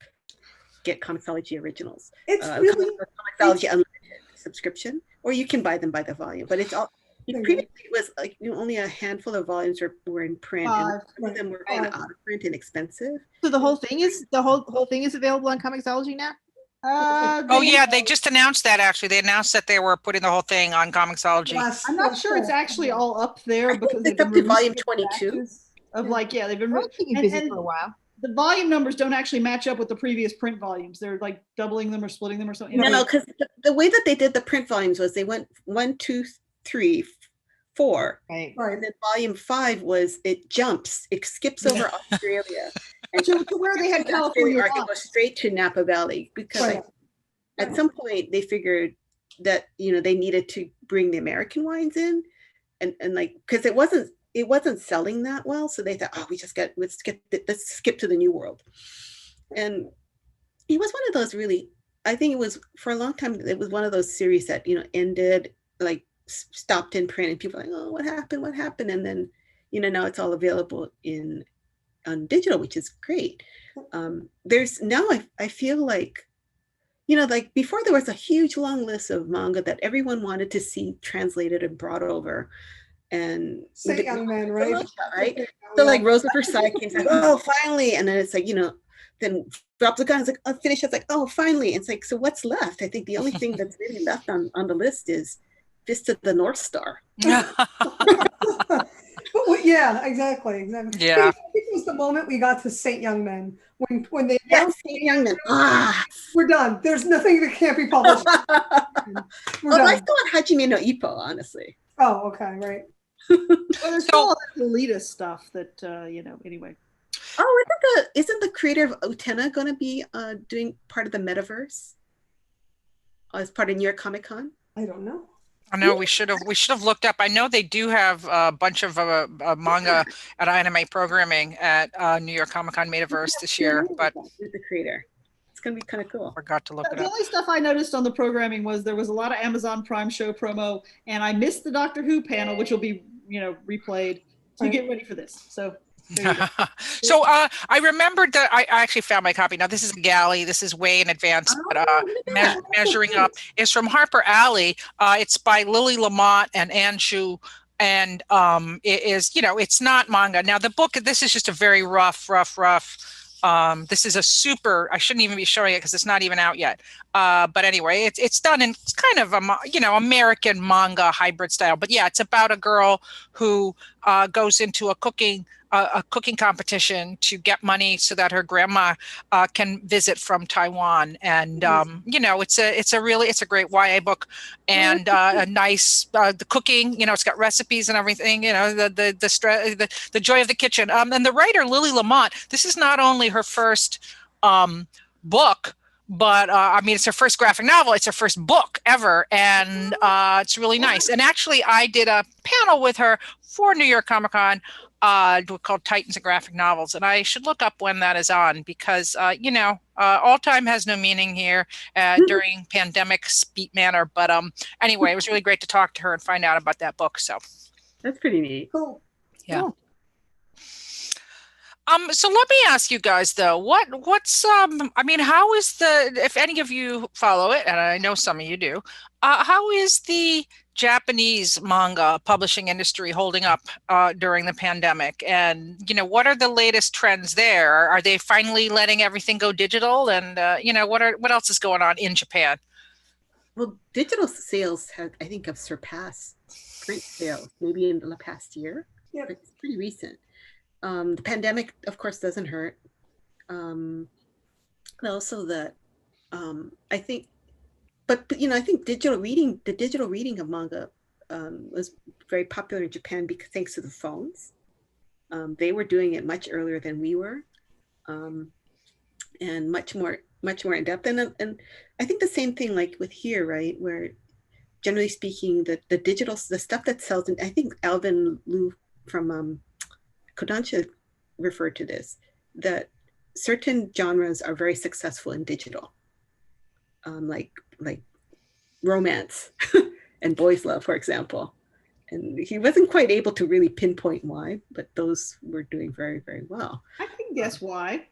get Comixology Originals. It's really Comixology Unlimited subscription, or you can buy them by the volume, but it's all. Previously, it was like only a handful of volumes were in print, and some of them were kind of out of print and expensive. So the whole thing is available on Comixology now. They just announced that. Actually, they announced that they were putting the whole thing on Comixology. I'm not sure it's actually all up there because it's up to volume 22. Of they've been busy for a while. The volume numbers don't actually match up with the previous print volumes. They're like doubling them or splitting them or something. No, because the way that they did the print volumes was they went 1, 2, 3, 4. Right. And then volume 5 was it skips over Australia. And to where they had California it goes straight to Napa Valley because at some point they figured that they needed to bring the American wines in and because it wasn't selling that well, so they thought, let's skip to the New World. And it was one of those really, I think it was for a long time, it was one of those series that ended stopped in print, and people were like, oh, what happened? And then now it's all available on digital, which is great. There's now I feel like before there was a huge long list of manga that everyone wanted to see translated and brought over, and Say Young Man, right? So like Rose of Versailles came like, oh, finally, and then it's like then Drops of God is like, oh, finish. It's like, oh, finally. It's like, so what's left? I think the only thing that's really left on the list is Fist of the North Star. Yeah, exactly. Yeah. I think it was the moment we got to Saint Young Men when they Saint Young Men. We're done. There's nothing that can't be published. We're I done. thought Hajime no Ippo, honestly. Oh, okay, right. Well, there's still all that elitist stuff that, anyway. Oh, isn't the creator of Utena going to be doing part of the metaverse as part of New York Comic Con? I don't know. I know we should have looked up. I know they do have a bunch of manga and anime programming at New York Comic Con Metaverse this year, but With the creator, it's going to be kind of cool. forgot to look it The up. only stuff I noticed on the programming was there was a lot of Amazon Prime show promo, and I missed the Doctor Who panel, which will be, replayed. So you get ready for this. So there you go. So I remembered that I actually found my copy. Now this is a galley. This is way in advance, but Measuring Up is from Harper Alley. It's by Lily Lamont and Ann Shu, and it is, it's not manga. Now the book, this is just a very rough. This is a super, I shouldn't even be showing it because it's not even out yet. But anyway, it's done in kind of American manga hybrid style. But yeah, it's about a girl who goes into a cooking competition to get money so that her grandma can visit from Taiwan. And it's a great YA book, and a nice the cooking. It's got recipes and everything. The joy of the kitchen. And the writer Lily Lamont. This is not only her first book, but it's her first graphic novel. It's her first book ever, and it's really nice. And actually, I did a panel with her for New York Comic Con called Titans of Graphic Novels, and I should look up when that is on, because all time has no meaning here during pandemic speak manner. But anyway, it was really great to talk to her and find out about that book. So That's pretty neat. Cool. yeah. Cool. So let me ask you guys though, how is if any of you follow it, and I know some of you do, how is the Japanese manga publishing industry holding up during the pandemic? And, what are the latest trends there? Are they finally letting everything go digital? And, what else is going on in Japan? Well, digital sales have surpassed print sales maybe in the past year. Yep. It's pretty recent. The pandemic, of course, doesn't hurt. Also I think the digital reading of manga was very popular in Japan thanks to the phones. They were doing it much earlier than we were, and much more in depth. And I think the same thing like with here, right, where generally speaking, the stuff that sells, and I think Alvin Liu from Kodansha referred to this, that certain genres are very successful in digital, like romance and boys love, for example. And he wasn't quite able to really pinpoint why, but those were doing very, very well. I can guess why.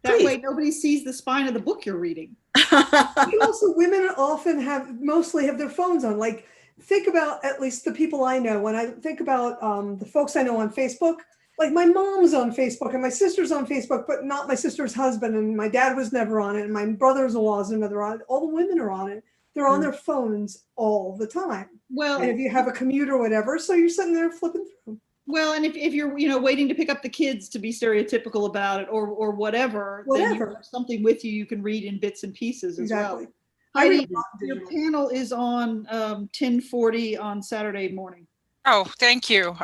That Please. way nobody sees the spine of the book you're reading. And also, women often mostly have their phones on. Like, think about at least the people I know. When I think about the folks I know on Facebook, like my mom's on Facebook and my sister's on Facebook, but not my sister's husband. And my dad was never on it. And my brother-in-law is never on it. All the women are on it. They're on their phones all the time. Well, And if you have a commute or whatever, so you're sitting there flipping through. well, and if you're waiting to pick up the kids, to be stereotypical about it, or whatever, then you have something with you can read in bits and pieces as well. Heidi, your panel is on 10:40 on Saturday morning. Oh, thank you.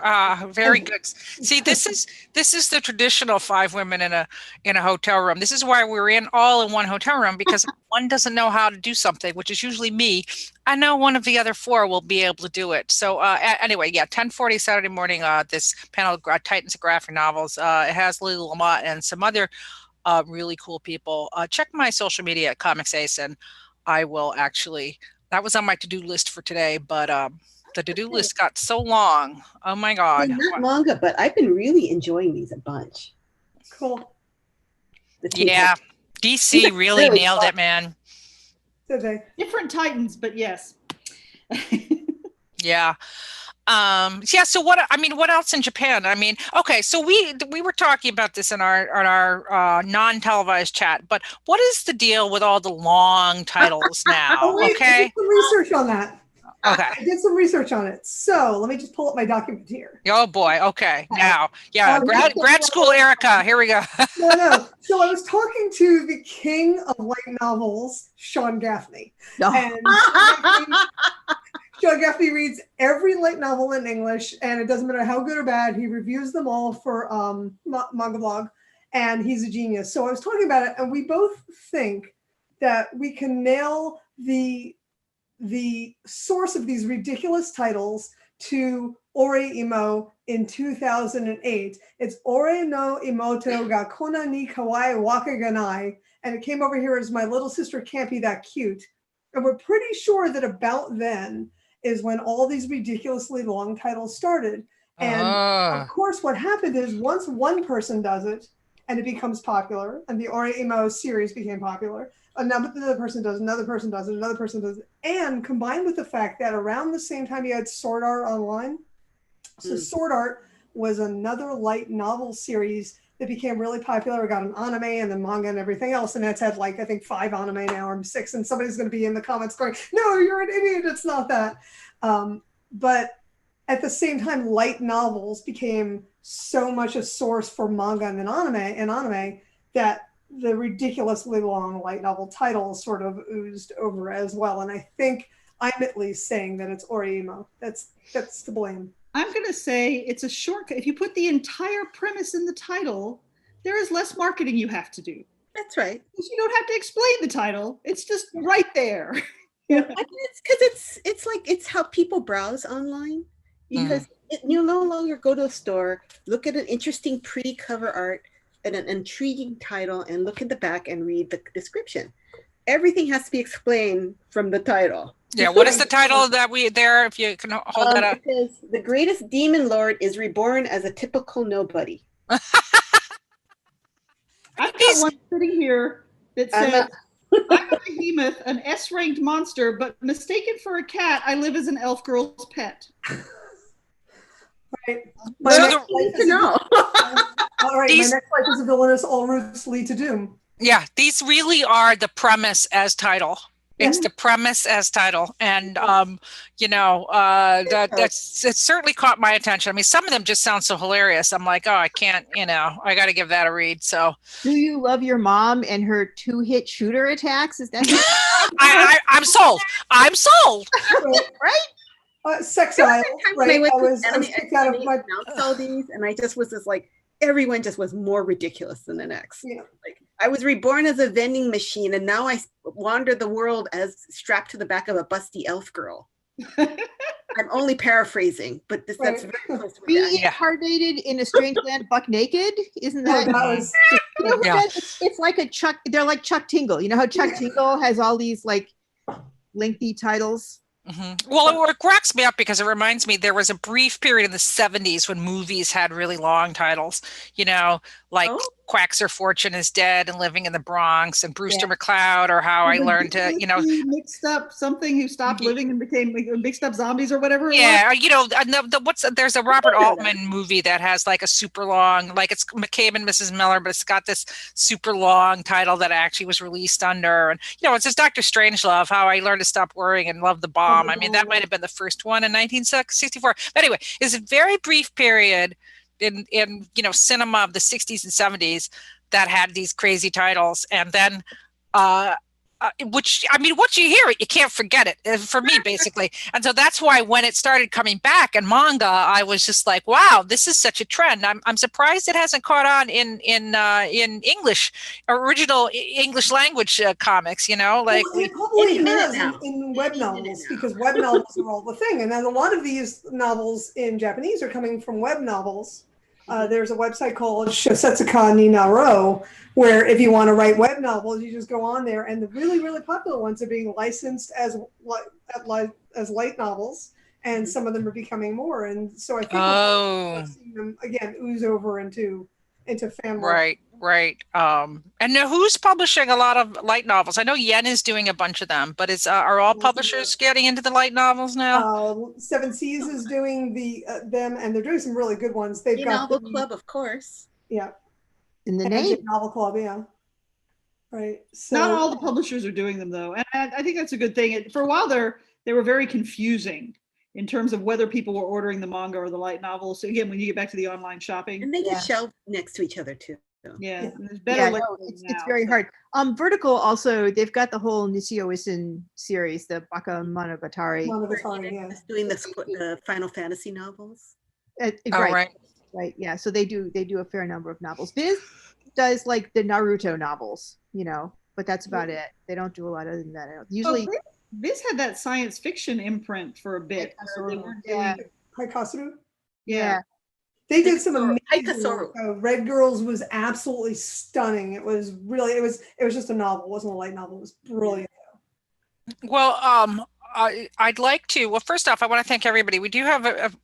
Very good. See, this is the traditional 5 women in a hotel room. This is why we're all in one hotel room, because one doesn't know how to do something, which is usually me. I know one of the other 4 will be able to do it. So anyway, yeah, 10:40 Saturday morning. This panel, Titans of Graphic Novels. It has Lily Lamont and some other really cool people. Check my social media at Comics Ace, and I will actually. That was on my to-do list for today, but. The to-do list got so long. Oh my God. Not manga, but I've been really enjoying these a bunch. Cool. Yeah. DC really nailed it, man. Did they? Different Titans, but yes. Yeah. So what else in Japan? Okay, so we were talking about this in our non-televised chat, but what is the deal with all the long titles now? Oh, wait, I Okay. did some research on that. Okay. I did some research on it. So let me just pull up my document here. Oh boy. Okay. Now, yeah. Um, Grad school, Erica. Here we go. No. So I was talking to the king of light novels, Sean Gaffney. No. And Sean Gaffney reads every light novel in English, and it doesn't matter how good or bad. He reviews them all for Manga Blog, and he's a genius. So I was talking about it, and we both think that we can nail the source of these ridiculous titles to Ore Imo in 2008. It's Ore no Imoto ga kona ni kawaii waka ga nai, and it came over here as My Little Sister Can't Be That Cute. And we're pretty sure that about then is when all these ridiculously long titles started. And of course, what happened is once one person does it and it becomes popular, and the Ore Imo series became popular, another person does, another person does it, another person does it. And combined with the fact that around the same time you had Sword Art Online, so Sword Art was another light novel series that became really popular. It got an anime and then manga and everything else. And that's had like, I think 5 anime now or 6. And somebody's going to be in the comments going, no, you're an idiot. It's not that. But at the same time, light novels became so much a source for manga and anime that the ridiculously long light novel titles sort of oozed over as well. And I think I'm at least saying that it's Ore Imo. That's to blame. I'm going to say it's a shortcut. If you put the entire premise in the title, there is less marketing you have to do. That's right. Because you don't have to explain the title. It's just right there. I mean, it's because it's like it's how people browse online. Because you no longer go to a store, look at an interesting pretty cover art and an intriguing title and look at the back and read the description. Everything has to be explained from the title. Yeah, what is the title that if you can hold that up? It says, the greatest demon lord is reborn as a typical nobody. I've got one sitting here that says, I'm a behemoth, an S-ranked monster, but mistaken for a cat, I live as an elf girl's pet. Right. Well, you need to know. All right, my next life is a villainous, all routes lead to doom. Yeah, these really are the premise as title. It's the premise as title. And, that's it certainly caught my attention. I mean, some of them just sound so hilarious. I'm like, oh, I can't, I got to give that a read. So Do you love your mom and her 2-hit shooter attacks? Is that I'm sold. I'm sold. right? Sex Isle, right? I was kicked out of my these, and I just was just like, everyone just was more ridiculous than the next. Yeah. Like, I was reborn as a vending machine, and now I wander the world as strapped to the back of a busty elf girl. I'm only paraphrasing, but that's very close to reincarnated in a strange land, buck naked. Isn't that? It's like a Chuck. They're like Chuck Tingle. You know how Chuck Tingle has all these like lengthy titles. Mm-hmm. Well, it cracks me up because it reminds me there was a brief period in the 70s when movies had really long titles, like Quaxer Fortune is Dead and Living in the Bronx and Brewster McCloud, or How I Learned to, mixed up something who stopped living and became mixed up zombies or whatever. Yeah, there's a Robert Altman movie that has like a super long, like it's McCabe and Mrs. Miller, but it's got this super long title that actually was released under, and it says Dr. Strangelove, How I Learned to Stop Worrying and Love the Bomb. I mean, that might have been the first one in 1964. But anyway, it's a very brief period in cinema of the 60s and 70s that had these crazy titles, and then which, I mean, once you hear it, you can't forget it, for me, basically. And so that's why when it started coming back in manga, I was just like, wow, this is such a trend. I'm surprised it hasn't caught on in English, original English language comics, It probably has in web novels, because web novels are all the thing. And then a lot of these novels in Japanese are coming from web novels. There's a website called Shosetsuka ni Naro, where if you want to write web novels, you just go on there, and the really, really popular ones are being licensed as light novels, and some of them are becoming more. And so I think we're seeing them again ooze over into fan work. Right. And now who's publishing a lot of light novels? I know Yen is doing a bunch of them, but are all publishers getting into the light novels now? Seven Seas is doing them, and they're doing some really good ones. They've got Novel Club, of course. Yeah. In the name. Novel Club, yeah. Right. So not all the publishers are doing them though, and I think that's a good thing. For a while there, they were very confusing in terms of whether people were ordering the manga or the light novels. So again, when you get back to the online shopping, And they just shelve next to each other too. yeah, there's Yeah, better. no, it's very hard. Vertical also, they've got the whole Nishio Isin series, the Baka Monogatari. Monogatari, yeah. Just doing the Final Fantasy novels. Right. Right. Yeah. So they do a fair number of novels. Viz does like the Naruto novels, but that's about it. They don't do a lot other than that. Usually, Viz had that science fiction imprint for a bit. So they weren't doing. Hikasaru? Yeah. They did some amazing Hikasaru. work. Red Girls was absolutely stunning. It was just a novel. It wasn't a light novel. It was brilliant. Well, I'd like to. Well, first off, I want to thank everybody. We do have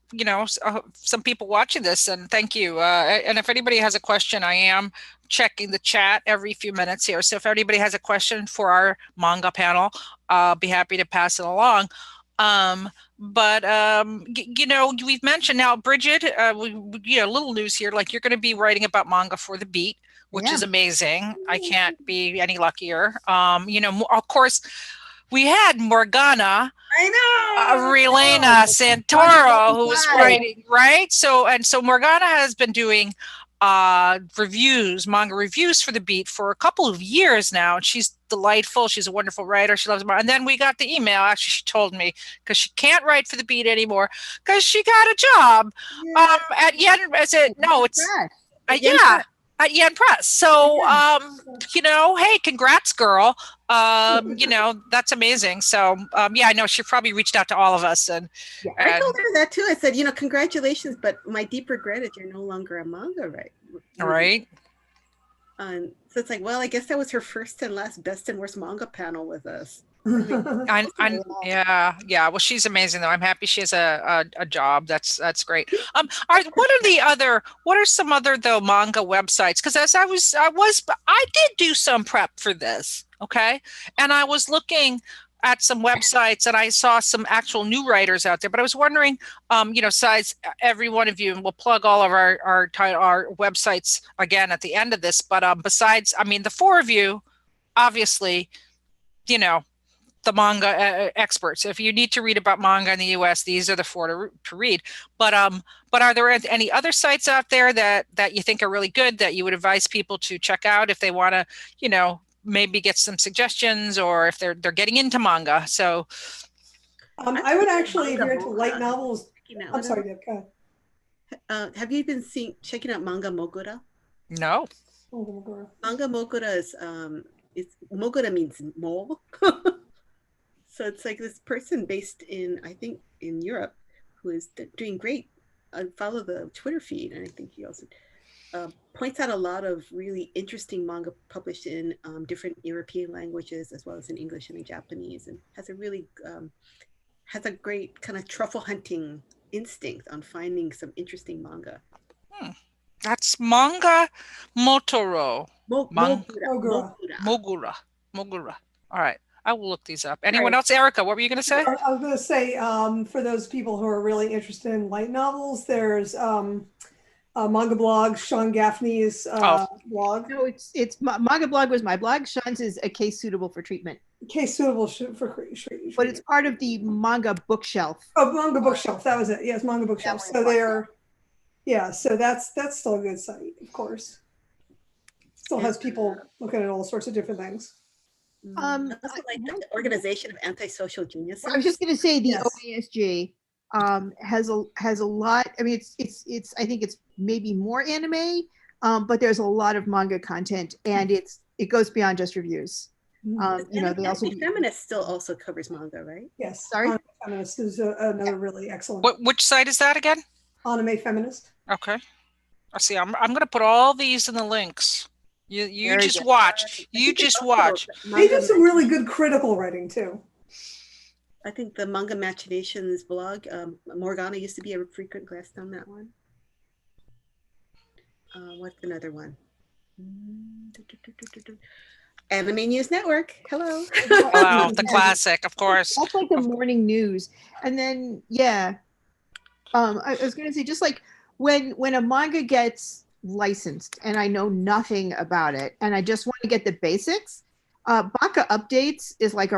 some people watching this, and thank you. And if anybody has a question, I am checking the chat every few minutes here. So if anybody has a question for our manga panel, I'll be happy to pass it along. We've mentioned now, Brigid, a little news here, like you're going to be writing about manga for The Beat, which is amazing. I can't be any luckier. Of course, we had Morgana, Relena Santoro, who was writing, right? So Morgana has been doing manga reviews for The Beat for a couple of years now, and she's delightful. She's a wonderful writer. She loves manga. And then we got the email. Actually, she told me because she can't write for The Beat anymore because she got a job at Yen. At Yen Press. So hey, congrats, girl. That's amazing. So I know she probably reached out to all of us, and I told her that too. I said, congratulations, but my deep regret is you're no longer a manga writer. Right. So it's like, well, I guess that was her first and last best and worst manga panel with us. Well, she's amazing though. I'm happy she has a job. That's great. What are some other though manga websites? Because as I did do some prep for this, okay, and I was looking at some websites and I saw some actual new writers out there, but I was wondering, besides every one of you, and we'll plug all of our websites again at the end of this, but besides, the four of you, obviously, the manga experts. If you need to read about manga in the US, these are the four to read. But are there any other sites out there that you think are really good that you would advise people to check out if they want to, maybe get some suggestions, or if they're getting into manga? So I would actually, if you're into light novels, I'm sorry, Deb, go ahead. Have you been checking out Manga Mogura? No. Manga Mogura is Mogura means mole. So it's like this person based in Europe who is doing great. I follow the Twitter feed, and I think he also points out a lot of really interesting manga published in different European languages, as well as in English and in Japanese, and has a great kind of truffle hunting instinct on finding some interesting manga. That's Manga Motoro. Mogura. Mogura. All right. I will look these up. Anyone else? Erica, what were you going to say? I was going to say, for those people who are really interested in light novels, there's Manga Blog, Sean Gaffney's blog. No, it's Manga Blog was my blog. Sean's is a case suitable for treatment. Case suitable for treatment. But it's part of the Manga Bookshelf. Oh, Manga Bookshelf. That was it. Yes, Manga Bookshelf. So so that's still a good site, of course. Still has people looking at all sorts of different things. Also like the Organization of Antisocial Geniuses. I was just going to say the OASG has a lot. I mean, it's I think it's maybe more anime, but there's a lot of manga content, and it goes beyond just reviews. They also Feminist still also covers manga, right? Yes. Sorry, Feminist is another really excellent. Which site is that again? Anime Feminist. Okay. I see. I'm going to put all these in the links. You just watch. You just watch. They do some really good critical writing too. I think the Manga Machinations blog, Morgana used to be a frequent guest on that one. What's another one? Anime News Network. Hello. Wow, the classic, of course. That's like the morning news. And then, I was going to say, just like when a manga gets licensed and I know nothing about it and I just want to get the basics, Baka Updates is like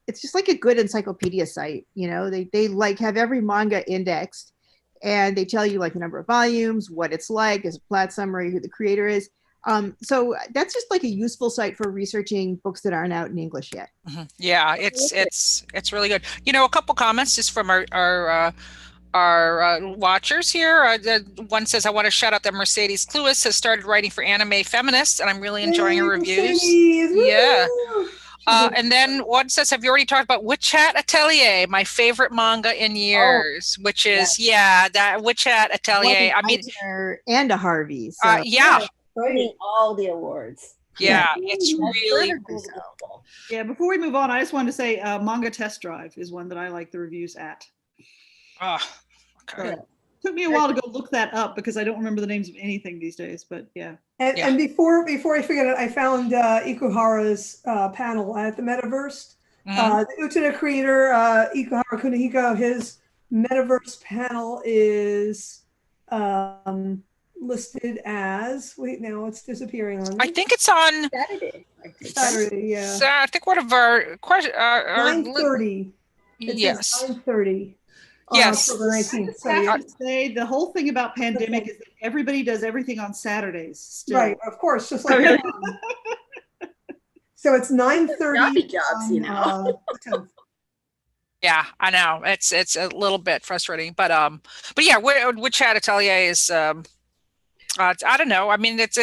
it's just like a good encyclopedia site. They like have every manga indexed, and they tell you like the number of volumes, what it's like, there's a plot summary, who the creator is. So that's just like a useful site for researching books that aren't out in English yet. Mm-hmm. Yeah, it's really good. A couple comments just from our watchers here. One says, I want to shout out that Mercedes Cluis has started writing for Anime Feminists, and I'm really enjoying her reviews. Yeah. And then one says, have you already talked about Witch Hat Atelier, my favorite manga in years, which is, that Witch Hat Atelier. I mean, and a Harvey. So. Yeah. Winning all the awards. Yeah, it's really cool. Yeah, before we move on, I just wanted to say Manga Test Drive is one that I like the reviews at. Oh, okay. It took me a while to go look that up because I don't remember the names of anything these days, but yeah. And before I forget it, I found Ikuhara's panel at the Metaverse. The Utena creator, Ikuhara Kunihiko, his Metaverse panel is listed as, wait, now it's disappearing on me. I think it's on Saturday, yeah. So I think one of our questions 9:30. Yes. 9:30. Yes. October 19th. So, I have to say, the whole thing about pandemic is that everybody does everything on Saturdays still. Right, of course, just like so it's 9:30. Jobs, Yeah, I know. It's a little bit frustrating, but yeah, Witch Hat Atelier is I don't know. I mean, it's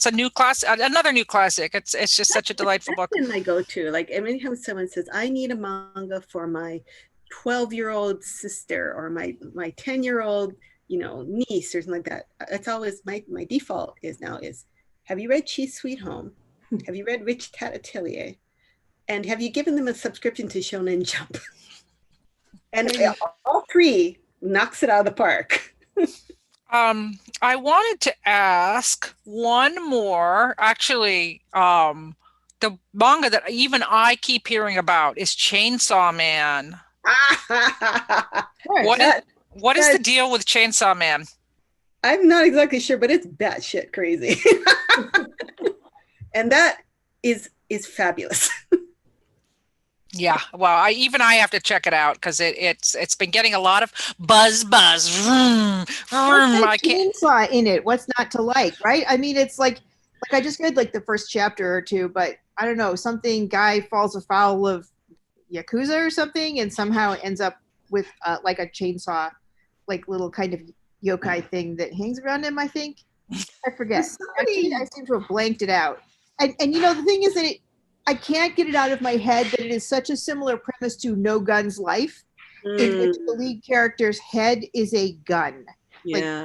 a new class, another new classic. It's just such a delightful book. That's been my go-to. Like anytime someone says, I need a manga for my 12-year-old sister or my 10-year-old, niece or something like that. That's always my default is, have you read Cheese Sweet Home? Have you read Witch Hat Atelier? And have you given them a subscription to Shonen Jump? And all three knocks it out of the park. I wanted to ask one more. Actually, the manga that even I keep hearing about is Chainsaw Man. What is the deal with Chainsaw Man? I'm not exactly sure, but it's batshit crazy. And that is fabulous. Yeah, well, I have to check it out because it's been getting a lot of buzz. Vroom, vroom. I can't chainsaw in it. What's not to like, right? I mean, it's like I just read like the first chapter or two, but I don't know, guy falls afoul of Yakuza or something, and somehow ends up with like a chainsaw, like little kind of yokai thing that hangs around him. I think I forget. Actually, I seem to have blanked it out. And the thing is that I can't get it out of my head that it is such a similar premise to No Gun's Life, in which the lead character's head is a gun. Yeah.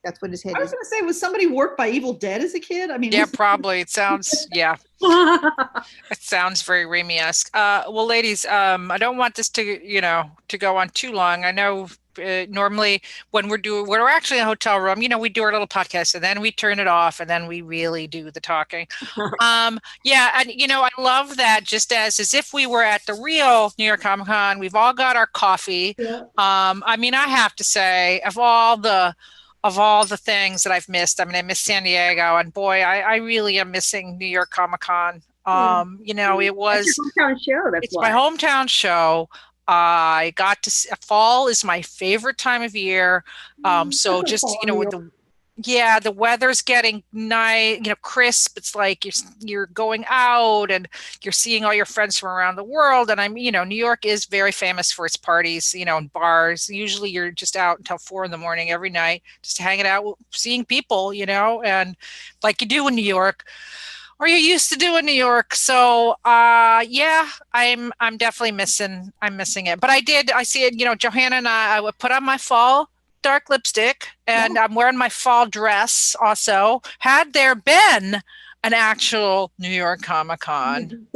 That's what his head is. I was going to say, was somebody warped by Evil Dead as a kid? I mean, yeah, probably. It sounds, it sounds very Raimi-esque. Well, ladies, I don't want this to go on too long. I know normally when we're actually in a hotel room, we do our little podcast and then we turn it off and then we really do the talking. Yeah, and I love that, just as if we were at the real New York Comic Con. We've all got our coffee. Yeah. I mean, I have to say, of all the things that I've missed, I mean, I miss San Diego, and boy, I really am missing New York Comic Con. It was your hometown show. It's my hometown show. I got to see, fall is my favorite time of year. So just, with the weather's getting nice, crisp. It's like you're going out and you're seeing all your friends from around the world. And New York is very famous for its parties, and bars. Usually you're just out until 4 a.m. every night, just hanging out, seeing people, and like you do in New York. Or you used to do in New York. So I'm definitely missing it. But I see it, Johanna and I would put on my fall dark lipstick and I'm wearing my fall dress also. Had there been an actual New York Comic Con,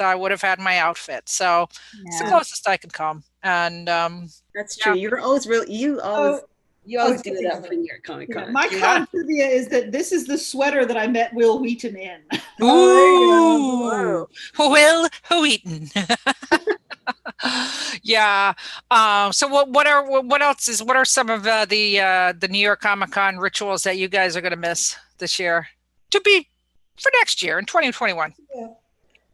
I would have had my outfit. So it's the closest I could come. And that's true. You're always you always do that for New York Comic Con. My con trivia is that this is the sweater that I met Will Wheaton in. Ooh, Will Wheaton. Yeah. So what are some of the New York Comic Con rituals that you guys are going to miss this year for next year in 2021?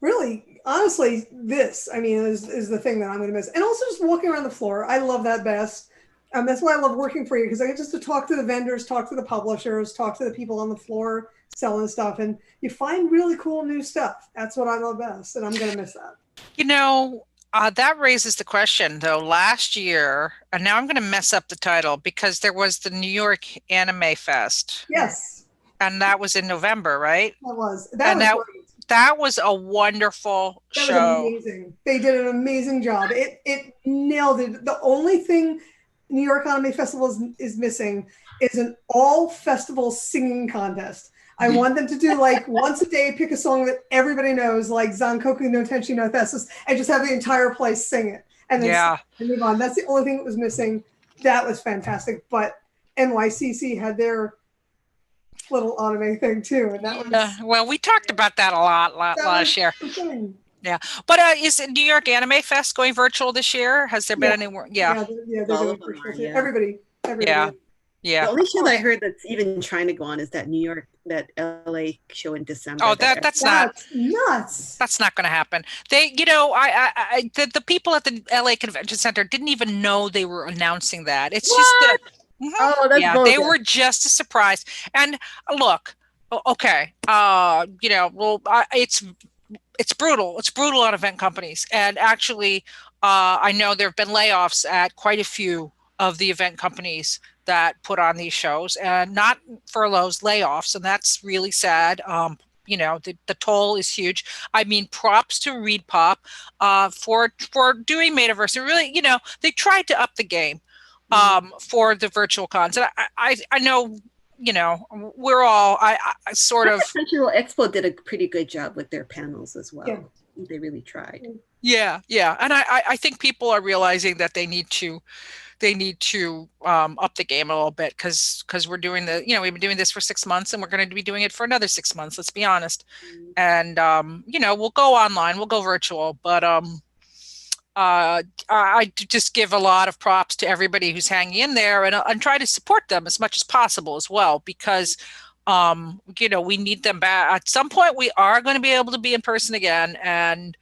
Really, honestly, this, I mean, is the thing that I'm going to miss. And also just walking around the floor. I love that best. That's why I love working for you, because I get just to talk to the vendors, talk to the publishers, talk to the people on the floor selling stuff, and you find really cool new stuff. That's what I love best, and I'm going to miss that. You know, that raises the question though. Last year, and now I'm going to mess up the title because there was the New York Anime Fest, Yes, and that was in November, right? that And was great. that was a wonderful That was show. amazing. They did an amazing job. It nailed it. The only thing New York Anime Festival is missing is an all festival singing contest. I want them to do like once a day, pick a song that everybody knows, like Zankoku no Tenshi no Thesis, and just have the entire place sing it and then Yeah. move on. That's the only thing that was missing. That was fantastic. But NYCC had their little anime thing too, and that was Well, we talked about that a lot last year. Yeah, but is New York Anime Fest going virtual this year? Has there been any more? Yeah, they're All doing of them virtual are, too. yeah. Everybody. yeah, yeah. The only show that I heard that's even trying to go on is that New York, that LA show in December. Oh, that's nuts. That's not going to happen. They, you know, the people at the LA Convention Center didn't even know they were announcing that. It's What? just Oh, that's yeah, bullshit. they were just as surprised. And look, okay, you know, well, it's brutal. It's brutal on event companies. And actually, I know there have been layoffs at quite a few of the event companies that put on these shows, and not furloughs, layoffs. And that's really sad. You know, the toll is huge. I mean, props to Reed Pop for doing Metaverse. And really, you know, they tried to up the game for the virtual cons. And I know, you know, we're all I sort of Crunchyroll Expo did a pretty good job with their panels as well. Yeah. They really tried. yeah, and I think people are realizing that they need to up the game a little bit because we're doing we've been doing this for 6 months and we're going to be doing it for another 6 months. Let's be honest. And you know, we'll go online, we'll go virtual, but I just give a lot of props to everybody who's hanging in there and try to support them as much as possible as well, because you know, we need them back. At some point, we are going to be able to be in person again, and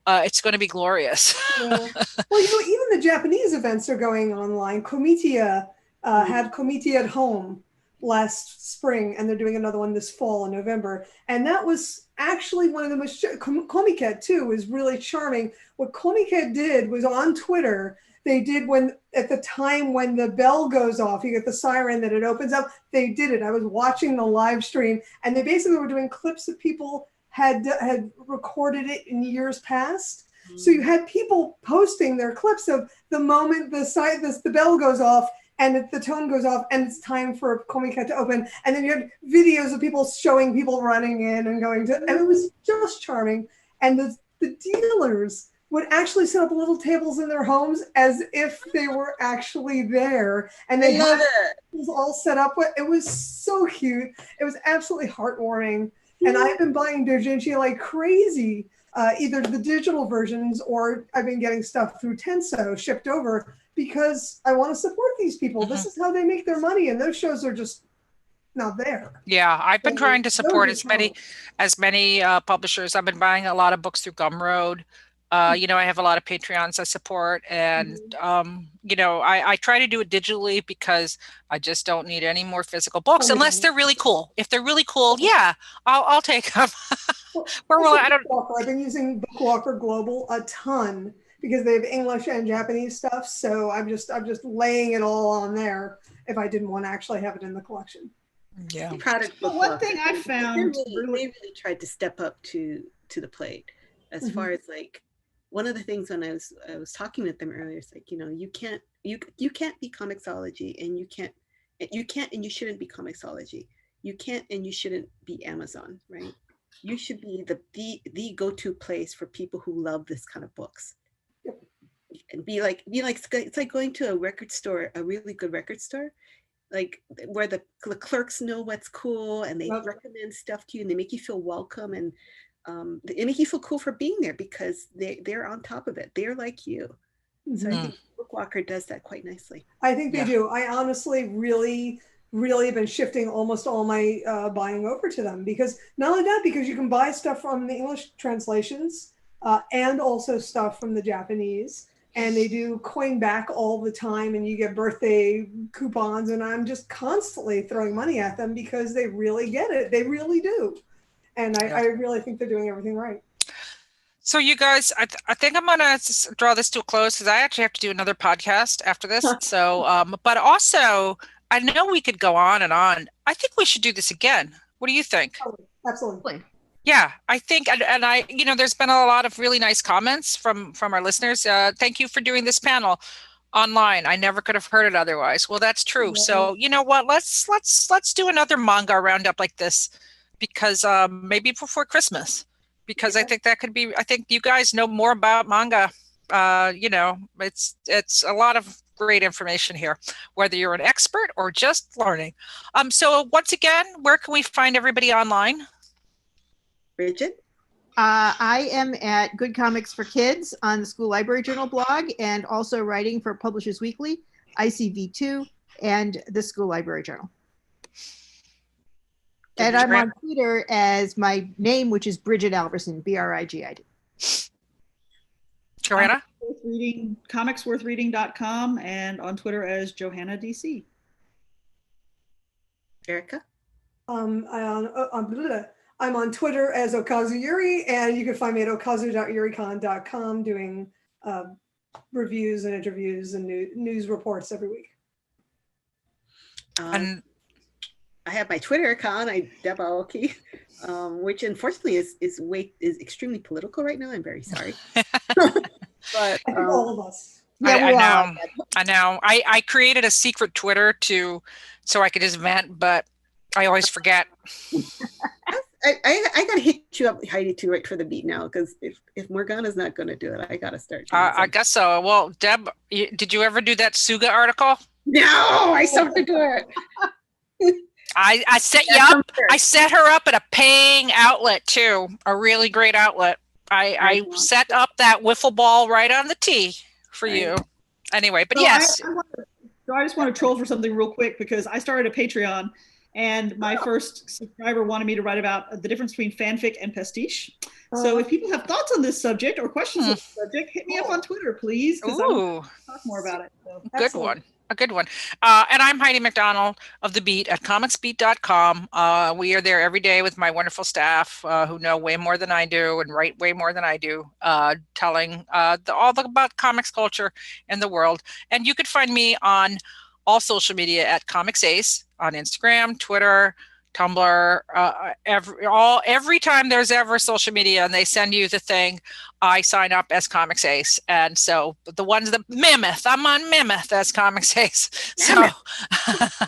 it's going to be glorious. Yeah. Well, you know, even the Japanese events are going online. Komitia had Komitia at Home last spring, and they're doing another one this fall in November. And that was actually one of the most, Komiket too is really charming. What Komiket did was on Twitter, they did at the time when the bell goes off, you get the siren that it opens up, they did it. I was watching the live stream, and they basically were doing clips that people had recorded it in years past. So you had people posting their clips of the moment the bell goes off and the tone goes off and it's time for Komiket to open. And then you had videos of people showing people running in and going to, and it was just charming. And the dealers would actually set up little tables in their homes as if they were actually there. And they had it all set up. It was so cute. It was absolutely heartwarming. And I've been buying doujinshi like crazy, either the digital versions or I've been getting stuff through Tenso shipped over because I want to support these people. This is how they make their money, and those shows are just not there. Yeah, I've been trying to support as many publishers. I've been buying a lot of books through Gumroad. You know, I have a lot of Patreons I support, and you know, I try to do it digitally because I just don't need any more physical books unless they're really cool. If they're really cool, yeah, I'll take them. I've been using Bookwalker Global a ton because they have English and Japanese stuff. So I'm just laying it all on there if I didn't want to actually have it in the collection. Yeah. Well, one thing I found they really tried to step up to the plate as far as like, one of the things when I was talking with them earlier, it's like, you know, you can't be Comixology, and you can't and you shouldn't be Comixology. You can't and you shouldn't be Amazon, right? You should be the go-to place for people who love this kind of books. And be like it's like going to a record store, a really good record store, like where the clerks know what's cool and they recommend stuff to you and they make you feel welcome, and it makes you feel cool for being there because they're on top of it. They're like you. So I think Bookwalker does that quite nicely. I think they do. I honestly really, really been shifting almost all my buying over to them, because not only that, because you can buy stuff from the English translations and also stuff from the Japanese, and they do coin back all the time, and you get birthday coupons, and I'm just constantly throwing money at them because they really get it. They really do. And I really think they're doing everything right. So you guys, I think I'm gonna draw this to a close because I actually have to do another podcast after this. So, but also, I know we could go on and on. I think we should do this again. What do you think? Oh, absolutely. Yeah, I think, and I, there's been a lot of really nice comments from our listeners. Thank you for doing this panel online. I never could have heard it otherwise. Well, that's true. Yeah. So you know what? Let's do another manga roundup like this, because maybe before Christmas. Because I think that could be, I think you guys know more about manga. It's a lot of great information here, whether you're an expert or just learning. So once again, where can we find everybody online? Brigid? I am at Good Comics for Kids on the School Library Journal blog, and also writing for Publishers Weekly, ICV2, and the School Library Journal. And I'm on Twitter as my name, which is Brigid Alverson, Brigid. Johanna? Comicsworthreading.com, and on Twitter as Johanna DC. Erica? I'm on Twitter as Okazu Yuri, and you can find me at okazu.yuricon.com doing reviews and interviews and news reports every week. And I have my Twitter account, Deb Aoki, which unfortunately is extremely political right now. I'm very sorry. But I think all of us. Yeah, I know. I created a secret Twitter so I could just vent, but I always forget. I gotta hit you up, Heidi, to write for the beat now, because if Morgana's not gonna do it, I gotta start. I guess so. Well, Deb, did you ever do that Suga article? No, I still have to do it. I set you up. I set her up at a paying outlet too, a really great outlet. I set up that wiffle ball right on the tee for you. Anyway, but yes. I just want to troll for something real quick, because I started a Patreon, and my first subscriber wanted me to write about the difference between fanfic and pastiche. So if people have thoughts on this subject or questions on this subject, hit me up on Twitter, please, because I want to talk more about it. So. Good one. A good one. And I'm Heidi Macdonald of The Beat at comicsbeat.com. We are there every day with my wonderful staff who know way more than I do and write way more than I do, telling all about comics culture in the world. And you could find me on all social media at Comics Ace on Instagram, Twitter, Tumblr, every time there's ever social media and they send you the thing, I sign up as Comics Ace. And so the ones that I'm on Mammoth as Comics Ace. So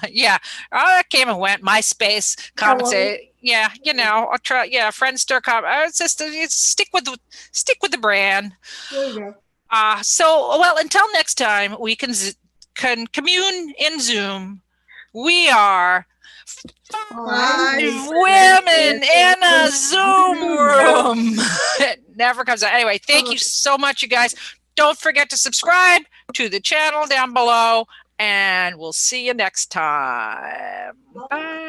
yeah, I came and went. MySpace, Comics Ace. Yeah, I'll try. Yeah, Friendster. It's just stick with the brand. There you go. So well, until next time, we can commune in Zoom. We are 5 women in a Zoom room. It never comes out. Anyway, thank you so much, you guys. Don't forget to subscribe to the channel down below, and we'll see you next time. Bye.